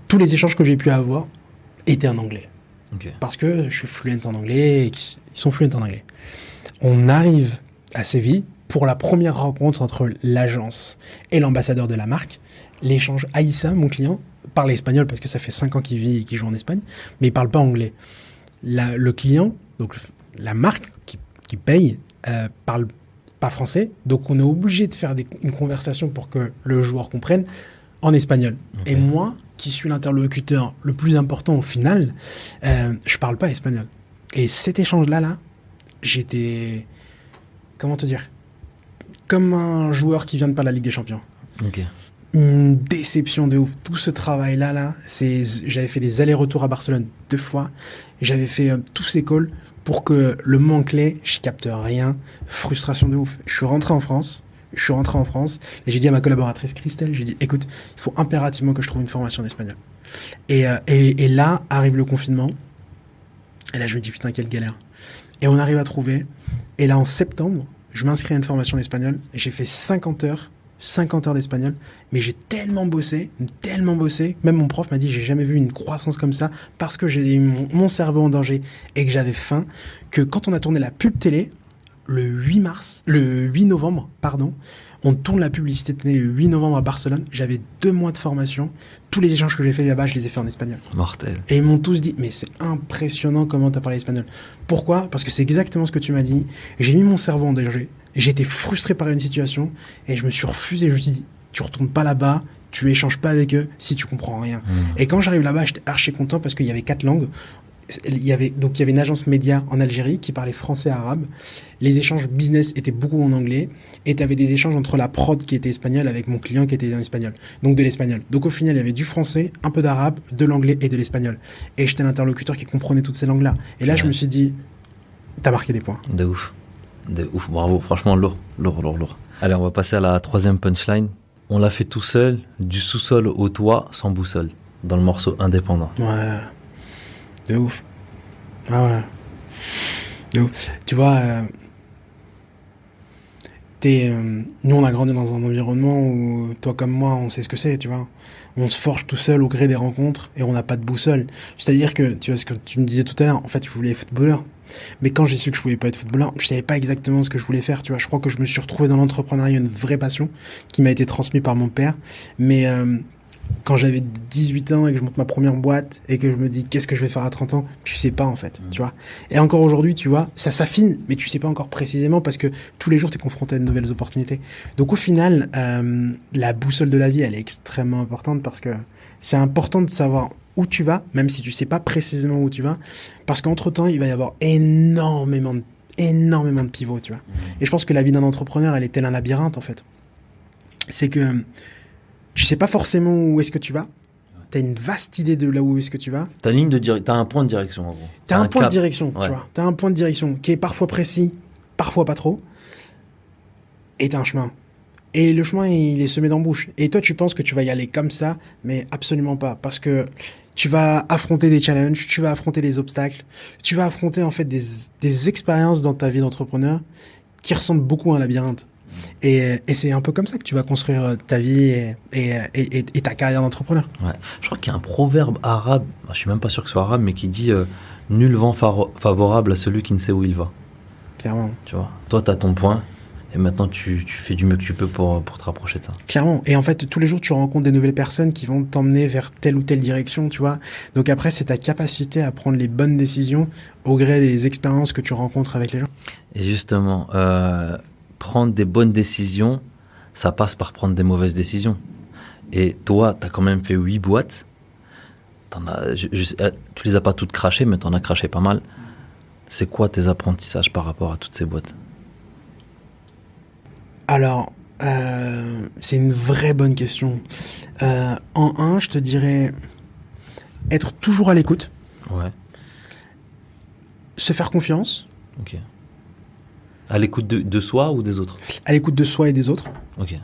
Tous les échanges que j'ai pu avoir étaient en anglais. Okay. Parce que je suis fluent en anglais, et ils sont fluents en anglais. On arrive à Séville pour la première rencontre entre l'agence et l'ambassadeur de la marque. L'échange, Aïssa, mon client, parle espagnol parce que ça fait 5 ans qu'il vit et qu'il joue en Espagne, mais il parle pas anglais. Le client, donc la marque qui paye, parle pas français, donc on est obligé de faire une conversation pour que le joueur comprenne en espagnol. Okay. Et moi, qui suis l'interlocuteur le plus important au final, je parle pas espagnol. Et cet échange-là, j'étais... Comment te dire? Comme un joueur qui vient de pas de la Ligue des Champions. Ok. Une déception de ouf. Tout ce travail-là, j'avais fait des allers-retours à Barcelone 2 fois. J'avais fait tous ces calls pour que le moment clé, je capte rien. Frustration de ouf. Je suis rentré en France. Je suis rentré en France et j'ai dit à ma collaboratrice Christelle, j'ai dit, écoute, il faut impérativement que je trouve une formation d'espagnol. Et là, arrive le confinement. Et là, je me dis, putain, quelle galère. Et on arrive à trouver. Et là, en septembre, je m'inscris à une formation d'espagnol. Et j'ai fait 50 heures d'espagnol. Mais j'ai tellement bossé. Même mon prof m'a dit, j'ai jamais vu une croissance comme ça parce que j'ai eu mon cerveau en danger et que j'avais faim. Que quand on a tourné la pub télé, le 8 novembre, on tourne la publicité de télé le 8 novembre à Barcelone. J'avais 2 mois de formation. Tous les échanges que j'ai fait là-bas, je les ai fait en espagnol. Mortel. Et ils m'ont tous dit, mais c'est impressionnant comment t'as parlé espagnol. Pourquoi ? Parce que c'est exactement ce que tu m'as dit. J'ai mis mon cerveau en danger. J'ai été frustré par une situation et je me suis refusé. Je me suis dit, tu retournes pas là-bas, tu échanges pas avec eux si tu comprends rien. Et quand j'arrive là-bas, j'étais archi content parce qu'il y avait 4 langues. Il y avait une agence média en Algérie qui parlait français et arabe. Les échanges business étaient beaucoup en anglais. Et tu avais des échanges entre la prod qui était espagnole avec mon client qui était en espagnol. Donc de l'espagnol. Donc au final, il y avait du français, un peu d'arabe, de l'anglais et de l'espagnol. Et j'étais l'interlocuteur qui comprenait toutes ces langues-là. Et là, je me suis dit, t'as marqué des points. De ouf. Bravo. Franchement, lourd. Allez, on va passer à la 3e punchline. On l'a fait tout seul, du sous-sol au toit, sans boussole. Dans le morceau Indépendant. Ouais. De ouf. Ah ouais. De ouf. Tu vois, nous on a grandi dans un environnement où toi comme moi on sait ce que c'est, tu vois. On se forge tout seul au gré des rencontres et on n'a pas de boussole. C'est-à-dire que, tu vois ce que tu me disais tout à l'heure, en fait je voulais être footballeur. Mais quand j'ai su que je voulais pas être footballeur, je savais pas exactement ce que je voulais faire, tu vois. Je crois que je me suis retrouvé dans l'entrepreneuriat, une vraie passion qui m'a été transmise par mon père. Mais quand j'avais 18 ans et que je monte ma première boîte et que je me dis qu'est-ce que je vais faire à 30 ans, tu sais pas en fait, tu vois. Et encore aujourd'hui, tu vois, ça s'affine, mais tu sais pas encore précisément parce que tous les jours t'es confronté à de nouvelles opportunités. Donc au final, la boussole de la vie, elle est extrêmement importante parce que c'est important de savoir où tu vas, même si tu sais pas précisément où tu vas, parce qu'entre-temps, il va y avoir énormément de pivots, tu vois. Et je pense que la vie d'un entrepreneur, elle est tel un labyrinthe en fait. C'est que tu sais pas forcément où est-ce que tu vas. T'as une vaste idée de là où est-ce que tu vas. T'as un point de direction en gros. T'as un point de direction, ouais. Tu vois. T'as un point de direction qui est parfois précis, parfois pas trop. Et t'as un chemin. Et le chemin, il est semé d'embûches. Et toi, tu penses que tu vas y aller comme ça, mais absolument pas. Parce que tu vas affronter des challenges, tu vas affronter des obstacles, tu vas affronter en fait des expériences dans ta vie d'entrepreneur qui ressemblent beaucoup à un labyrinthe. Et c'est un peu comme ça que tu vas construire ta vie et ta carrière d'entrepreneur. Ouais. Je crois qu'il y a un proverbe arabe, je suis même pas sûr que ce soit arabe, mais qui dit nul vent favorable à celui qui ne sait où il va. Clairement. Tu vois, toi t'as ton point et maintenant tu fais du mieux que tu peux pour te rapprocher de ça. Clairement. Et en fait, tous les jours tu rencontres des nouvelles personnes qui vont t'emmener vers telle ou telle direction, tu vois. Donc après, c'est ta capacité à prendre les bonnes décisions au gré des expériences que tu rencontres avec les gens. Et justement, prendre des bonnes décisions, ça passe par prendre des mauvaises décisions. Et toi, t'as quand même fait 8 boîtes. Tu les as pas toutes crachées, mais t'en as craché pas mal. C'est quoi tes apprentissages par rapport à toutes ces boîtes ? Alors, c'est une vraie bonne question. En un, je te dirais être toujours à l'écoute. Ouais. Se faire confiance. Ok. À l'écoute de soi ou des autres ? À l'écoute de soi et des autres. Ok.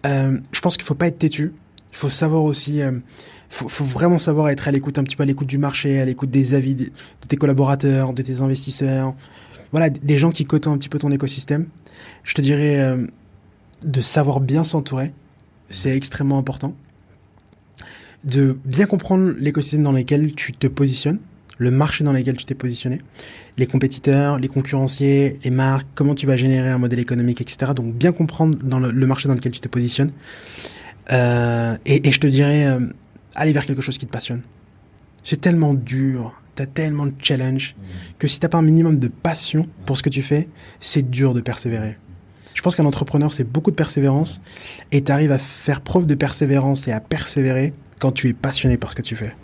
Je pense qu'il faut pas être têtu. Il faut savoir aussi, faut vraiment savoir être à l'écoute, un petit peu à l'écoute du marché, à l'écoute des avis de tes collaborateurs, de tes investisseurs. Voilà, des gens qui côtoient un petit peu ton écosystème. Je te dirais de savoir bien s'entourer. C'est extrêmement important. De bien comprendre l'écosystème dans lequel tu te positionnes, le marché dans lequel tu t'es positionné, les compétiteurs, les concurrenciers, les marques, comment tu vas générer un modèle économique, etc. Donc bien comprendre dans le marché dans lequel tu te positionnes. Et je te dirais, aller vers quelque chose qui te passionne. C'est tellement dur, t'as tellement de challenges, que si t'as pas un minimum de passion pour ce que tu fais, c'est dur de persévérer. Je pense qu'un entrepreneur, c'est beaucoup de persévérance, et t'arrives à faire preuve de persévérance et à persévérer quand tu es passionné par ce que tu fais.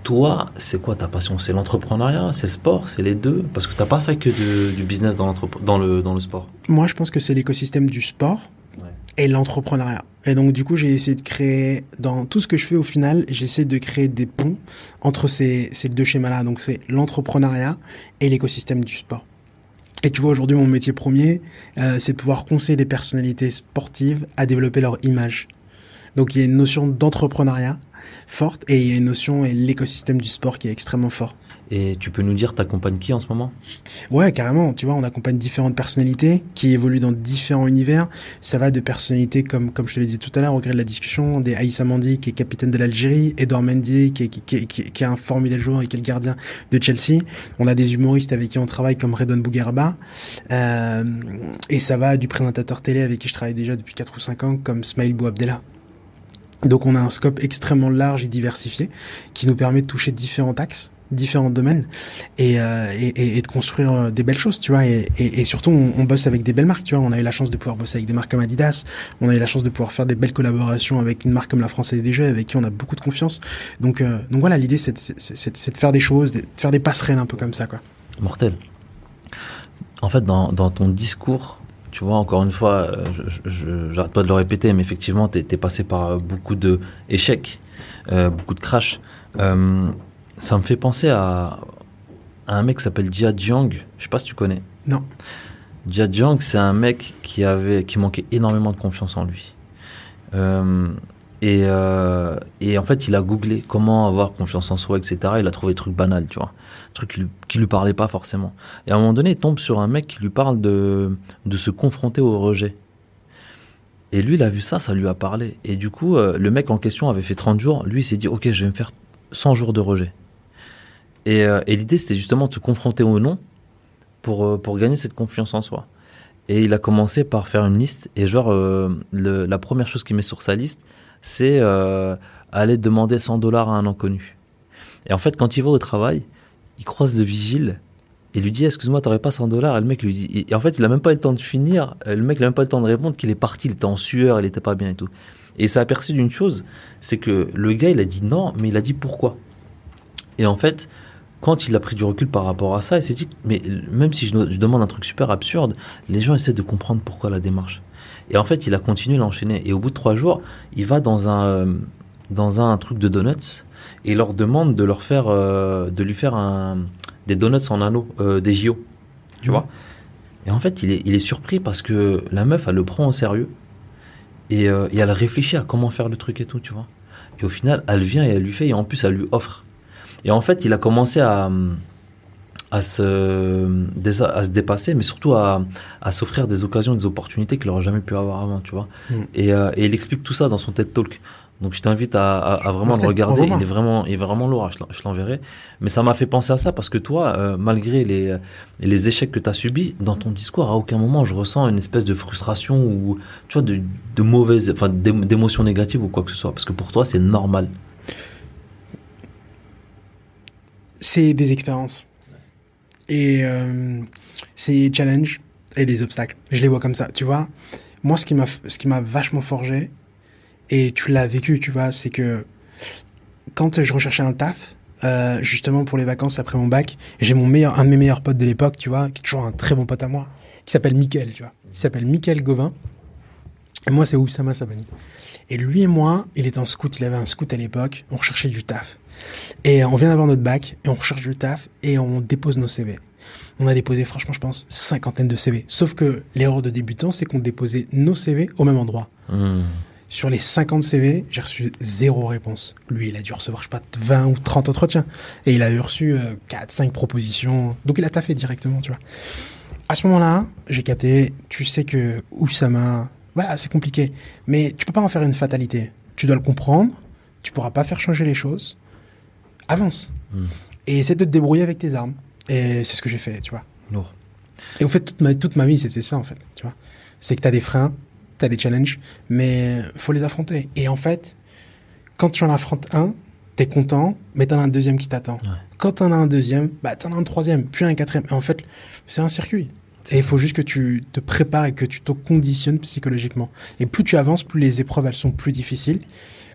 Toi, c'est quoi ta passion ? C'est l'entrepreneuriat ? C'est le sport ? C'est les deux ? Parce que t'as pas fait que du business dans le sport. Moi, je pense que c'est l'écosystème du sport et l'entrepreneuriat. Et donc, du coup, j'ai essayé de créer, dans tout ce que je fais au final, j'essaie de créer des ponts entre ces deux schémas-là. Donc, c'est l'entrepreneuriat et l'écosystème du sport. Et tu vois, aujourd'hui, mon métier premier, c'est de pouvoir conseiller les personnalités sportives à développer leur image. Donc, il y a une notion d'entrepreneuriat forte et il y a une notion et l'écosystème du sport qui est extrêmement fort. Et tu peux nous dire, t'accompagnes qui en ce moment? Ouais, carrément. Tu vois, on accompagne différentes personnalités qui évoluent dans différents univers. Ça va de personnalités comme je te l'ai dit tout à l'heure au gré de la discussion, des Aïssa Mandi qui est capitaine de l'Algérie, Edouard Mendy qui est un formidable joueur et qui est le gardien de Chelsea. On a des humoristes avec qui on travaille comme Redouane Bouguerba. Et ça va du présentateur télé avec qui je travaille déjà depuis 4 ou 5 ans comme Smaïl Bouabdella. Donc on a un scope extrêmement large et diversifié qui nous permet de toucher différents axes, différents domaines et de construire des belles choses, tu vois, et surtout on bosse avec des belles marques, tu vois. On a eu la chance de pouvoir bosser avec des marques comme Adidas, on a eu la chance de pouvoir faire des belles collaborations avec une marque comme la Française des Jeux avec qui on a beaucoup de confiance. Donc voilà, l'idée c'est de faire des choses, de faire des passerelles un peu comme ça, quoi. Mortel. En fait, dans ton discours, tu vois, encore une fois, j'arrête pas de le répéter, mais effectivement, t'es passé par beaucoup d'échecs, beaucoup de crash. Ça me fait penser à un mec qui s'appelle Jia Jiang. Je sais pas si tu connais. Non. Jia Jiang, c'est un mec qui manquait énormément de confiance en lui. Et en fait, il a googlé comment avoir confiance en soi, etc. Il a trouvé des trucs banals, tu vois. Des trucs qui lui parlaient pas forcément. Et à un moment donné, il tombe sur un mec qui lui parle de se confronter au rejet. Et lui, il a vu ça lui a parlé. Et du coup, le mec en question avait fait 30 jours. Lui, il s'est dit, ok, je vais me faire 100 jours de rejet. Et l'idée, c'était justement de se confronter au non pour gagner cette confiance en soi. Et il a commencé par faire une liste. Et genre, la première chose qu'il met sur sa liste, c'est aller demander $100 à un inconnu. Et en fait, quand il va au travail, il croise le vigile et lui dit, excuse-moi, t'aurais pas $100? Et le mec lui dit, et en fait, il a même pas eu le temps de finir. Le mec, il a même pas eu le temps de répondre qu'il est parti. Il était en sueur, il était pas bien et tout. Et il s'est aperçu d'une chose, c'est que le gars, il a dit non, mais il a dit pourquoi. Et en fait, quand il a pris du recul par rapport à ça, il s'est dit, mais même si je demande un truc super absurde, les gens essaient de comprendre pourquoi la démarche. Et en fait, il a continué l'enchaîner. Et au bout de 3 jours, il va dans un truc de donuts et il leur demande de lui faire des donuts en anneau, des JO, tu vois. Et en fait, il est surpris parce que la meuf, elle le prend au sérieux et elle réfléchit à comment faire le truc et tout, tu vois. Et au final, elle vient et elle lui fait, et en plus, elle lui offre. Et en fait, il a commencé à se dépasser, mais surtout à s'offrir des occasions, des opportunités qu'il n'aurait jamais pu avoir avant, tu vois. Et il explique tout ça dans son TED Talk. Donc je t'invite à vraiment le regarder. Il est vraiment lourd, je l'enverrai. Mais ça m'a fait penser à ça parce que toi, malgré les échecs que tu as subis, dans ton discours, à aucun moment je ressens une espèce de frustration ou tu vois, de mauvaise, enfin d'émotions négatives ou quoi que ce soit. Parce que pour toi, c'est normal. C'est des expériences. Et c'est challenge et des obstacles. Je les vois comme ça, tu vois. Moi, ce qui m'a vachement forgé, et tu l'as vécu, tu vois, c'est que quand je recherchais un taf, justement pour les vacances après mon bac, j'ai un de mes meilleurs potes de l'époque, tu vois, qui est toujours un très bon pote à moi, qui s'appelle Mickaël, tu vois. Il s'appelle Mickaël Gauvin. Et moi, c'est Oussama Sabani. Et lui et moi, il était en scout, il avait un scout à l'époque, on recherchait du taf. Et on vient d'avoir notre bac, et on recherche du taf, et on dépose nos CV. On a déposé, franchement, je pense, 50 de CV. Sauf que l'erreur de débutant, c'est qu'on déposait nos CV au même endroit. Sur les 50 CV, j'ai reçu 0 réponse. Lui, il a dû recevoir, je sais pas, 20 ou 30 entretiens. Et il a reçu 4, 5 propositions. Donc il a taffé directement, tu vois. À ce moment-là, j'ai capté, tu sais que Oussama, voilà, c'est compliqué. Mais tu peux pas en faire une fatalité. Tu dois le comprendre, tu pourras pas faire changer les choses. Avance. Et essaie de te débrouiller avec tes armes. Et c'est ce que j'ai fait, tu vois. Lourd. Et au fait, toute ma vie, c'était ça, en fait, tu vois. C'est que t'as des freins, t'as des challenges, mais faut les affronter. Et en fait, quand tu en affrontes un, t'es content, mais t'en as un deuxième qui t'attend. Ouais. Quand t'en as un deuxième, bah t'en as un troisième, puis un quatrième. Et en fait, c'est un circuit. Et il faut juste que tu te prépares et que tu te conditionnes psychologiquement. Et plus tu avances, plus les épreuves, elles sont plus difficiles,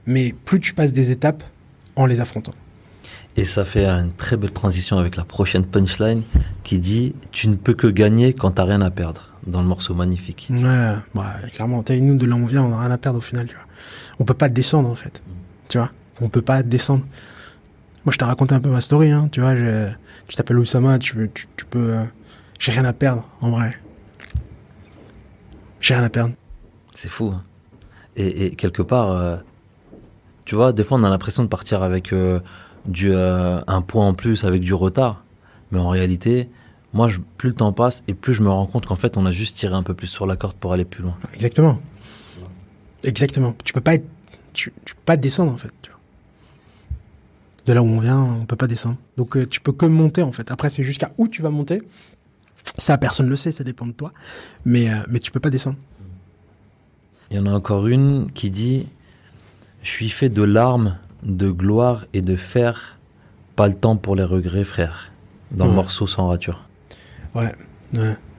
mais plus tu passes des étapes en les affrontant. Et ça fait une très belle transition avec la prochaine punchline qui dit « Tu ne peux que gagner quand t'as rien à perdre » dans le morceau magnifique. Ouais, bah, clairement, nous, de là où on vient, on n'a rien à perdre au final, tu vois. On peut pas descendre, en fait. Tu vois, on peut pas descendre. Moi, je t'ai raconté un peu ma story, hein, tu vois, tu t'appelles Oussama, tu peux... J'ai rien à perdre, en vrai. J'ai rien à perdre. C'est fou. Hein. Et quelque part, tu vois, des fois on a l'impression de partir avec un point en plus, avec du retard. Mais en réalité, moi, plus le temps passe et plus je me rends compte qu'en fait, on a juste tiré un peu plus sur la corde pour aller plus loin. Exactement. Exactement. Tu peux pas descendre, en fait. Tu vois. De là où on vient, on peut pas descendre. Donc, tu peux que monter, en fait. Après, c'est jusqu'à où tu vas monter. Ça, personne le sait, ça dépend de toi. Mais tu peux pas descendre. Il y en a encore une qui dit « Je suis fait de larmes, de gloire et de fer. Pas le temps pour les regrets, frère. » Dans le morceau Sans rature. Ouais.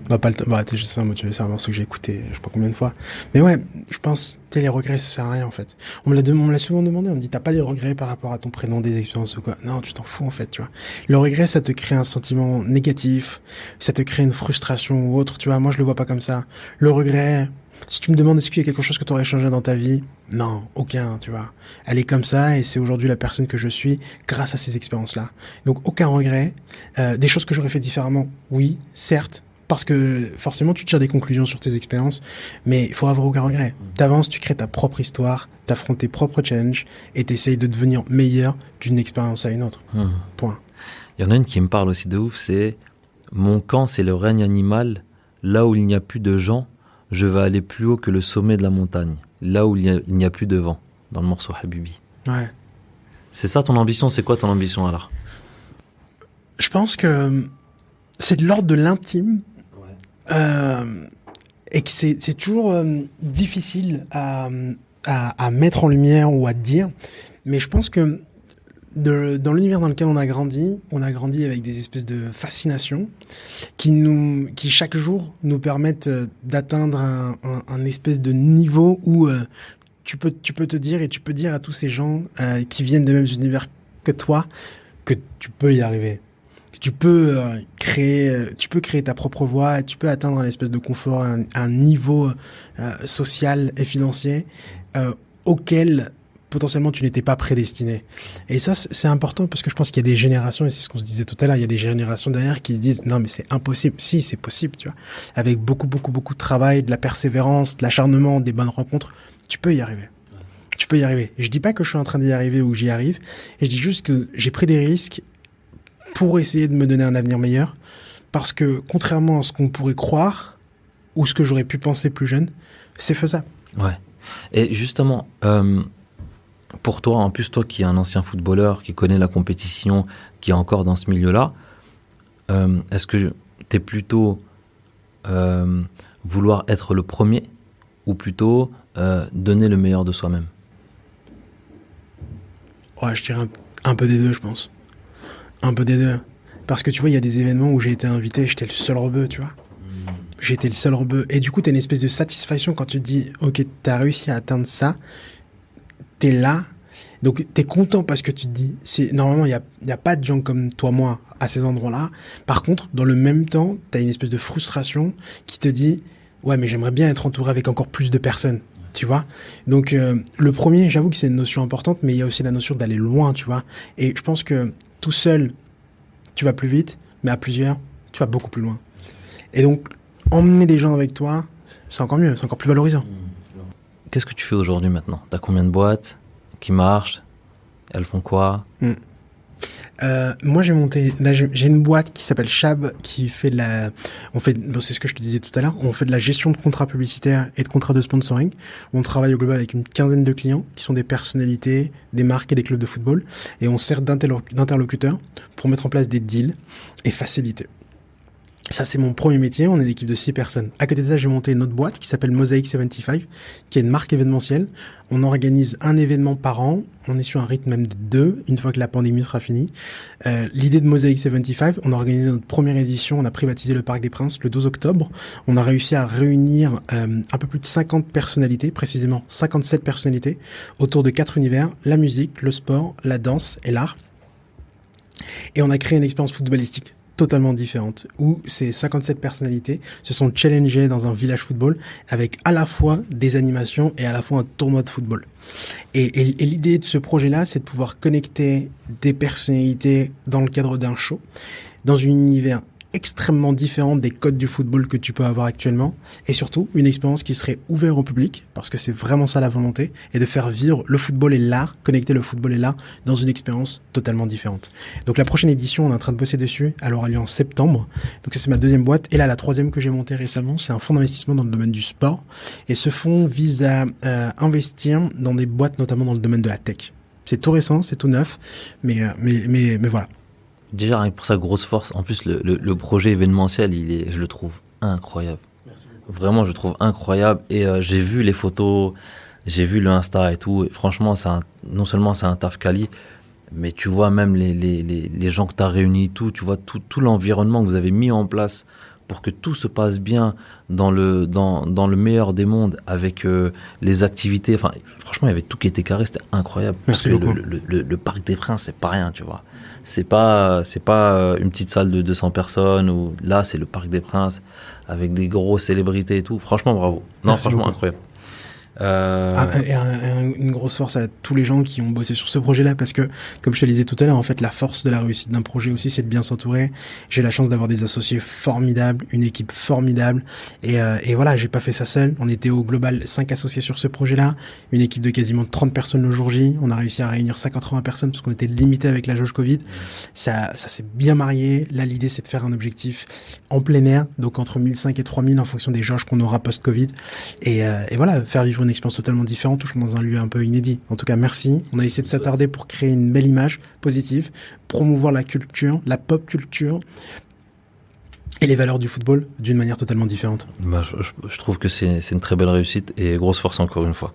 Bah, pas le temps. Bah, c'est un morceau que j'ai écouté, je sais pas combien de fois. Mais ouais, je pense, les regrets, ça sert à rien, en fait. On me l'a souvent demandé. On me dit, t'as pas des regrets par rapport à ton prénom, des expériences ou quoi? Non, tu t'en fous, en fait, tu vois. Le regret, ça te crée un sentiment négatif. Ça te crée une frustration ou autre, tu vois. Moi, je le vois pas comme ça. Le regret, si tu me demandes est-ce qu'il y a quelque chose que t'aurais changé dans ta vie? Non, aucun, tu vois. Elle est comme ça et c'est aujourd'hui la personne que je suis grâce à ces expériences-là. Donc, aucun regret. Des choses que j'aurais fait différemment, oui, certes. Parce que forcément, tu tires des conclusions sur tes expériences, mais il faut avoir aucun regret. T'avances, tu crées ta propre histoire, t'affrontes tes propres challenges et t'essayes de devenir meilleur d'une expérience à une autre. Point. Il y en a une qui me parle aussi de ouf, c'est « Mon camp, c'est le règne animal. Là où il n'y a plus de gens, je vais aller plus haut que le sommet de la montagne. Là où il n'y a plus de vent. » Dans le morceau Habibi. Ouais. C'est ça ton ambition? C'est quoi ton ambition alors? Je pense que c'est de l'ordre de l'intime. Et que c'est toujours difficile à mettre en lumière ou à dire, mais je pense que dans l'univers dans lequel on a grandi avec des espèces de fascinations qui chaque jour nous permettent d'atteindre un espèce de niveau où tu peux te dire et tu peux dire à tous ces gens qui viennent des mêmes univers que toi que tu peux y arriver. Tu peux créer ta propre voie, et tu peux atteindre un espèce de confort, un niveau social et financier auquel potentiellement tu n'étais pas prédestiné. Et ça, c'est important parce que je pense qu'il y a des générations, et c'est ce qu'on se disait tout à l'heure, il y a des générations derrière qui se disent non mais c'est impossible. Si, c'est possible, tu vois. Avec beaucoup de travail, de la persévérance, de l'acharnement, des bonnes rencontres, tu peux y arriver. Tu peux y arriver. Et je dis pas que je suis en train d'y arriver ou j'y arrive, et je dis juste que j'ai pris des risques pour essayer de me donner un avenir meilleur, parce que contrairement à ce qu'on pourrait croire ou ce que j'aurais pu penser plus jeune, c'est faisable. Ouais. Et justement, pour toi, en plus toi qui es un ancien footballeur, qui connaît la compétition, qui est encore dans ce milieu-là, est-ce que t'es plutôt vouloir être le premier ou plutôt donner le meilleur de soi-même? Ouais, je dirais un peu des deux, je pense. Un peu des deux. Parce que tu vois, il y a des événements où j'ai été invité, j'étais le seul rebeu, tu vois. J'étais le seul rebeu. Et du coup, t'as une espèce de satisfaction quand tu te dis, ok, t'as réussi à atteindre ça, t'es là. Donc, t'es content parce que tu te dis, normalement, il y a pas de gens comme toi, moi, à ces endroits-là. Par contre, dans le même temps, t'as une espèce de frustration qui te dit, ouais, mais j'aimerais bien être entouré avec encore plus de personnes. Tu vois. Donc, le premier, j'avoue que c'est une notion importante, mais il y a aussi la notion d'aller loin, tu vois. Et je pense que tout seul, tu vas plus vite, mais à plusieurs, tu vas beaucoup plus loin. Et donc, emmener des gens avec toi, c'est encore mieux, c'est encore plus valorisant. Qu'est-ce que tu fais aujourd'hui maintenant? T'as combien de boîtes qui marchent? Elles font quoi? Moi, j'ai une boîte qui s'appelle Chab, qui fait c'est ce que je te disais tout à l'heure, on fait de la gestion de contrats publicitaires et de contrats de sponsoring. On travaille au global avec une quinzaine de clients qui sont des personnalités, des marques et des clubs de football, et on sert d'interlocuteurs pour mettre en place des deals et faciliter. Ça, c'est mon premier métier. On est une équipe de 6 personnes. À côté de ça, j'ai monté une autre boîte qui s'appelle Mosaic 75, qui est une marque événementielle. On organise un événement par an. On est sur un rythme même de 2, une fois que la pandémie sera finie. L'idée de Mosaic 75, on a organisé notre première édition. On a privatisé le Parc des Princes le 12 octobre. On a réussi à réunir un peu plus de 50 personnalités, précisément 57 personnalités, autour de 4 univers: la musique, le sport, la danse et l'art. Et on a créé une expérience footballistique totalement différente, où ces 57 personnalités se sont challengées dans un village football avec à la fois des animations et à la fois un tournoi de football. Et l'idée de ce projet-là, c'est de pouvoir connecter des personnalités dans le cadre d'un show, dans un univers extrêmement différente des codes du football que tu peux avoir actuellement, et surtout une expérience qui serait ouverte au public, parce que c'est vraiment ça la volonté, et de faire vivre le football et l'art, connecter le football et l'art dans une expérience totalement différente. Donc la prochaine édition, on est en train de bosser dessus, elle aura lieu en septembre, donc ça c'est ma deuxième boîte, et là la troisième que j'ai montée récemment, c'est un fonds d'investissement dans le domaine du sport, et ce fonds vise à investir dans des boîtes notamment dans le domaine de la tech. C'est tout récent, c'est tout neuf, mais voilà. Déjà, rien que pour sa grosse force, en plus, le projet événementiel, je le trouve incroyable. Merci. Vraiment, je le trouve incroyable. Et j'ai vu les photos, j'ai vu le Insta et tout. Et franchement, non seulement c'est un taf quali, mais tu vois même les gens que tu as réunis, tout l'environnement que vous avez mis en place pour que tout se passe bien dans le meilleur des mondes, avec les activités. Enfin, franchement, il y avait tout qui était carré, c'était incroyable. Merci parce que beaucoup. le Parc des Princes, c'est pas rien, tu vois. C'est pas une petite salle de 200 personnes, ou là, c'est le Parc des Princes, avec des grosses célébrités et tout. Franchement, bravo. Non, Merci franchement, beaucoup. incroyable. Une grosse force à tous les gens qui ont bossé sur ce projet-là, parce que, comme je te le disais tout à l'heure, en fait, la force de la réussite d'un projet aussi, c'est de bien s'entourer. J'ai la chance d'avoir des associés formidables, une équipe formidable, et voilà, j'ai pas fait ça seul. On était au global 5 associés sur ce projet-là, une équipe de quasiment 30 personnes le jour J. On a réussi à réunir 180 personnes parce qu'on était limité avec la jauge Covid. Ça s'est bien marié. Là, l'idée, c'est de faire un objectif en plein air, donc entre 1500 et 3000 en fonction des jauges qu'on aura post-Covid, et voilà, faire vivre une expérience totalement différente, toujours dans un lieu un peu inédit. En tout cas, merci. On a essayé de s'attarder pour créer une belle image positive, promouvoir la culture, la pop culture et les valeurs du football d'une manière totalement différente. Bah, je trouve que c'est une très belle réussite et grosse force encore une fois.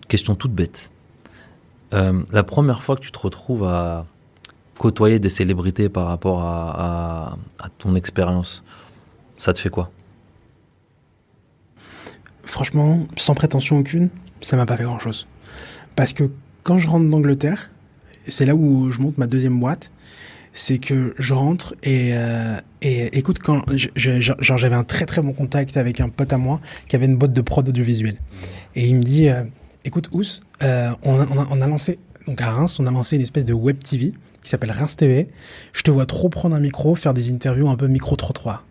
Question toute bête. La première fois que tu te retrouves à côtoyer des célébrités par rapport à ton expérience, ça te fait quoi ? Franchement, sans prétention aucune, ça m'a pas fait grand-chose. Parce que quand je rentre d'Angleterre, c'est là où je monte ma deuxième boîte, c'est que je rentre et écoute, quand j'avais un très très bon contact avec un pote à moi qui avait une boîte de prod audiovisuelle. Et il me dit, écoute Ous, on a lancé, donc à Reims, on a lancé une espèce de web TV qui s'appelle Reims TV. Je te vois trop prendre un micro, faire des interviews un peu micro-trottoir.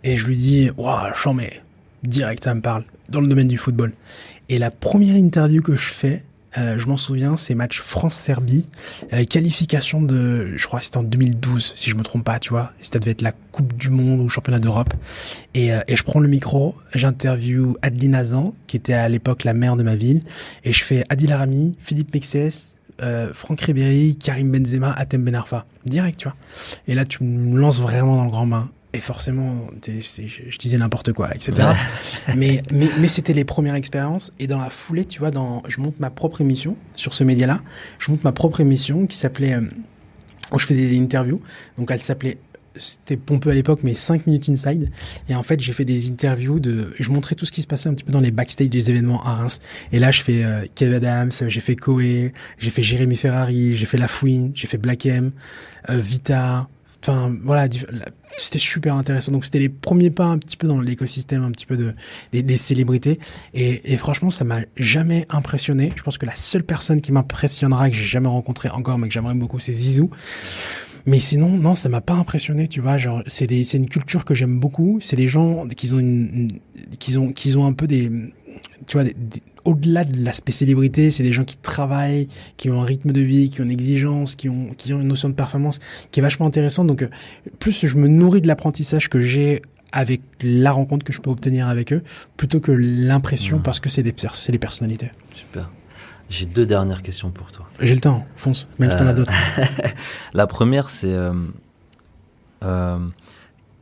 Et je lui dis, waouh, j'en mets. Direct, ça me parle, dans le domaine du football. Et la première interview que je fais, je m'en souviens, c'est match France-Serbie, qualification je crois que c'était en 2012, si je me trompe pas, tu vois. Ça devait être la Coupe du Monde ou Championnat d'Europe. Et je prends le micro, j'interview Adeline Hazan, qui était à l'époque la maire de ma ville, et je fais Adil Arami, Philippe Mexès, Franck Ribéry, Karim Benzema, Hatem Ben Arfa. Direct, tu vois. Et là, tu me lances vraiment dans le grand bain. Et forcément, je disais n'importe quoi, etc. mais c'était les premières expériences. Et dans la foulée, tu vois, je monte ma propre émission sur ce média-là. Je monte ma propre émission qui s'appelait, où je faisais des interviews. Donc elle s'appelait, c'était pompeux à l'époque, mais 5 minutes inside. Et en fait, j'ai fait des interviews je montrais tout ce qui se passait un petit peu dans les backstage des événements à Reims. Et là, je fais Kev Adams, j'ai fait Koé, j'ai fait Jérémy Ferrari, j'ai fait Lafouine, j'ai fait Black M, Vita. Enfin, voilà, c'était super intéressant. Donc, c'était les premiers pas un petit peu dans l'écosystème, un petit peu des célébrités. Et franchement, ça m'a jamais impressionné. Je pense que la seule personne qui m'impressionnera, que j'ai jamais rencontré encore, mais que j'aimerais beaucoup, c'est Zizou. Mais sinon, non, ça m'a pas impressionné, tu vois. Genre, c'est une culture que j'aime beaucoup. C'est des gens qui ont un peu tu vois, au-delà de l'aspect célébrité, c'est des gens qui travaillent, qui ont un rythme de vie, qui ont une exigence, qui ont une notion de performance qui est vachement intéressante. Donc, plus je me nourris de l'apprentissage que j'ai avec la rencontre que je peux obtenir avec eux, plutôt que l'impression, parce que c'est des personnalités. Super. J'ai 2 dernières questions pour toi. J'ai le temps, fonce, même si t'en as d'autres. La première, c'est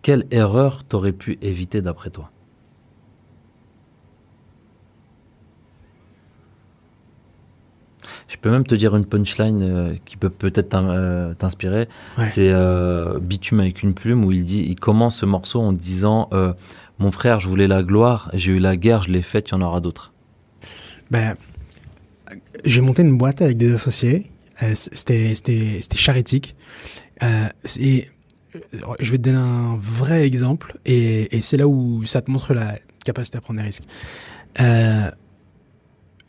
quelle erreur t'aurais pu éviter d'après toi ? Je peux même te dire une punchline qui peut peut-être t'inspirer. Ouais. C'est Bitume avec une plume, où il commence ce morceau en disant mon frère, je voulais la gloire, j'ai eu la guerre, je l'ai faite, il y en aura d'autres. Ben, j'ai monté une boîte avec des associés. C'était Charitique. Je vais te donner un vrai exemple, et c'est là où ça te montre la capacité à prendre des risques.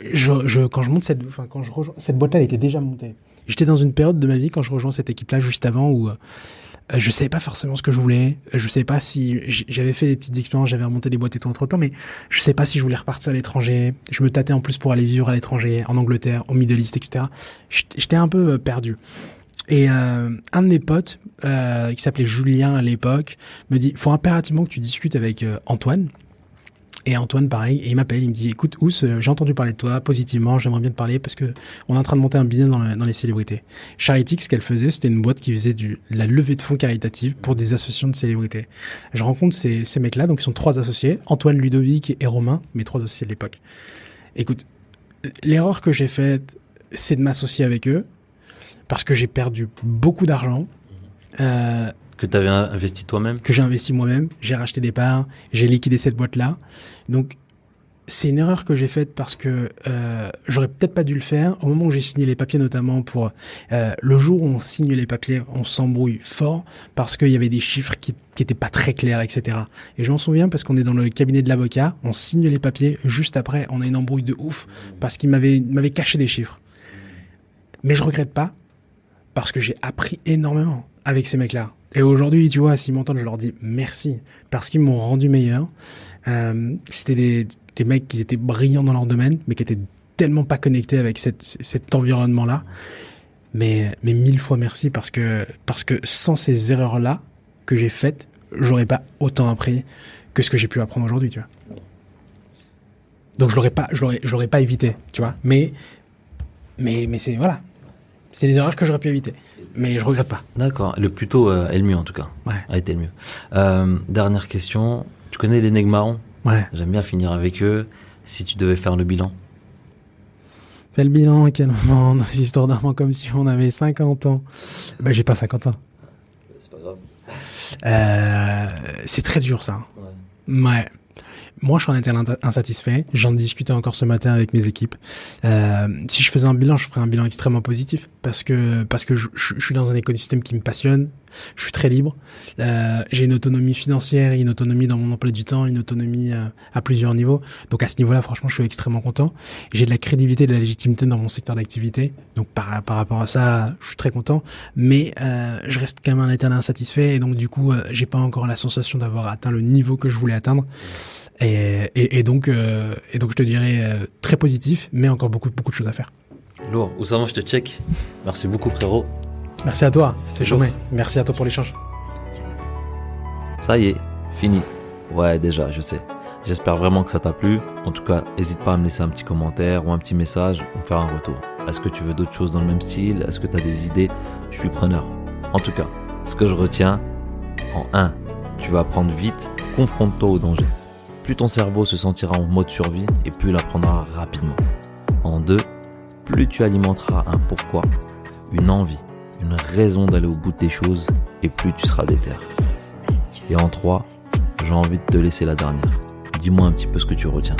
Quand je rejoins cette boîte-là, elle était déjà montée. J'étais dans une période de ma vie quand je rejoins cette équipe-là juste avant où Je savais pas forcément ce que je voulais. Je savais pas si j'avais fait des petites expériences, j'avais remonté des boîtes et tout entre temps, mais je savais pas si je voulais repartir à l'étranger. Je me tâtais en plus pour aller vivre à l'étranger, en Angleterre, au Middle East, etc. J'étais un peu perdu. Et un de mes potes, qui s'appelait Julien à l'époque, me dit, faut impérativement que tu discutes avec Antoine. Et Antoine, pareil, et il m'appelle, il me dit, écoute, Ous, j'ai entendu parler de toi positivement, j'aimerais bien te parler parce que on est en train de monter un business dans les célébrités. Charitic, ce qu'elle faisait, c'était une boîte qui faisait la levée de fonds caritative pour des associations de célébrités. Je rencontre ces mecs-là, donc ils sont 3 associés, Antoine, Ludovic et Romain, mes 3 associés de l'époque. Écoute, l'erreur que j'ai faite, c'est de m'associer avec eux, parce que j'ai perdu beaucoup d'argent. Que tu avais investi toi-même? Que j'ai investi moi-même, j'ai racheté des parts, j'ai liquidé cette boîte-là. Donc, c'est une erreur que j'ai faite parce que j'aurais peut-être pas dû le faire. Au moment où j'ai signé les papiers, notamment pour le jour où on signe les papiers, on s'embrouille fort parce qu'il y avait des chiffres qui étaient pas très clairs, etc. Et je m'en souviens parce qu'on est dans le cabinet de l'avocat, on signe les papiers, juste après, on a une embrouille de ouf parce qu'il m'avait caché des chiffres. Mais je regrette pas parce que j'ai appris énormément avec ces mecs-là. Et aujourd'hui, tu vois, s'ils m'entendent, je leur dis merci parce qu'ils m'ont rendu meilleur. C'était des mecs qui étaient brillants dans leur domaine, mais qui étaient tellement pas connectés avec cet environnement-là. Mais 1000 fois merci parce que sans ces erreurs-là que j'ai faites, j'aurais pas autant appris que ce que j'ai pu apprendre aujourd'hui, tu vois. Donc je l'aurais pas évité, tu vois. Mais c'est, voilà. C'est des erreurs que j'aurais pu éviter. Mais je regrette pas. D'accord. Le plus tôt est le mieux, en tout cas. Ouais. A été le mieux. Dernière question. Tu connais les nègres marrons? Ouais. J'aime bien finir avec eux. Si tu devais faire le bilan. Fais le bilan à quel moment dans ces histoires d'avant comme si on avait 50 ans. Ben, j'ai pas 50 ans. C'est pas grave. C'est très dur, ça. Ouais. Ouais. Moi, je suis en interne insatisfait. J'en discutais encore ce matin avec mes équipes. Si je faisais un bilan, je ferais un bilan extrêmement positif parce que je suis dans un écosystème qui me passionne. Je suis très libre. J'ai une autonomie financière, une autonomie dans mon emploi du temps, une autonomie à plusieurs niveaux. Donc à ce niveau-là, franchement, je suis extrêmement content. J'ai de la crédibilité, de la légitimité dans mon secteur d'activité. Donc par rapport à ça, je suis très content. Mais je reste quand même un interne insatisfait et donc du coup, j'ai pas encore la sensation d'avoir atteint le niveau que je voulais atteindre. Et donc je te dirais très positif, mais encore beaucoup de choses à faire. Lourd. Oussama, je te check. Merci beaucoup, frérot. Merci à toi, c'était chouette. Merci à toi pour l'échange. Ça y est, fini. Ouais, déjà, je sais. J'espère vraiment que ça t'a plu. En tout cas, n'hésite pas à me laisser un petit commentaire ou un petit message ou me faire un retour. Est-ce que tu veux d'autres choses dans le même style? Est-ce que tu as des idées? Je suis preneur. En tout cas, ce que je retiens, en 1, tu vas apprendre vite, confronte-toi au danger. Plus ton cerveau se sentira en mode survie et plus il apprendra rapidement. En 2, plus tu alimenteras un pourquoi, une envie, une raison d'aller au bout des choses et plus tu seras déter. Et en 3, j'ai envie de te laisser la dernière. Dis-moi un petit peu ce que tu retiens.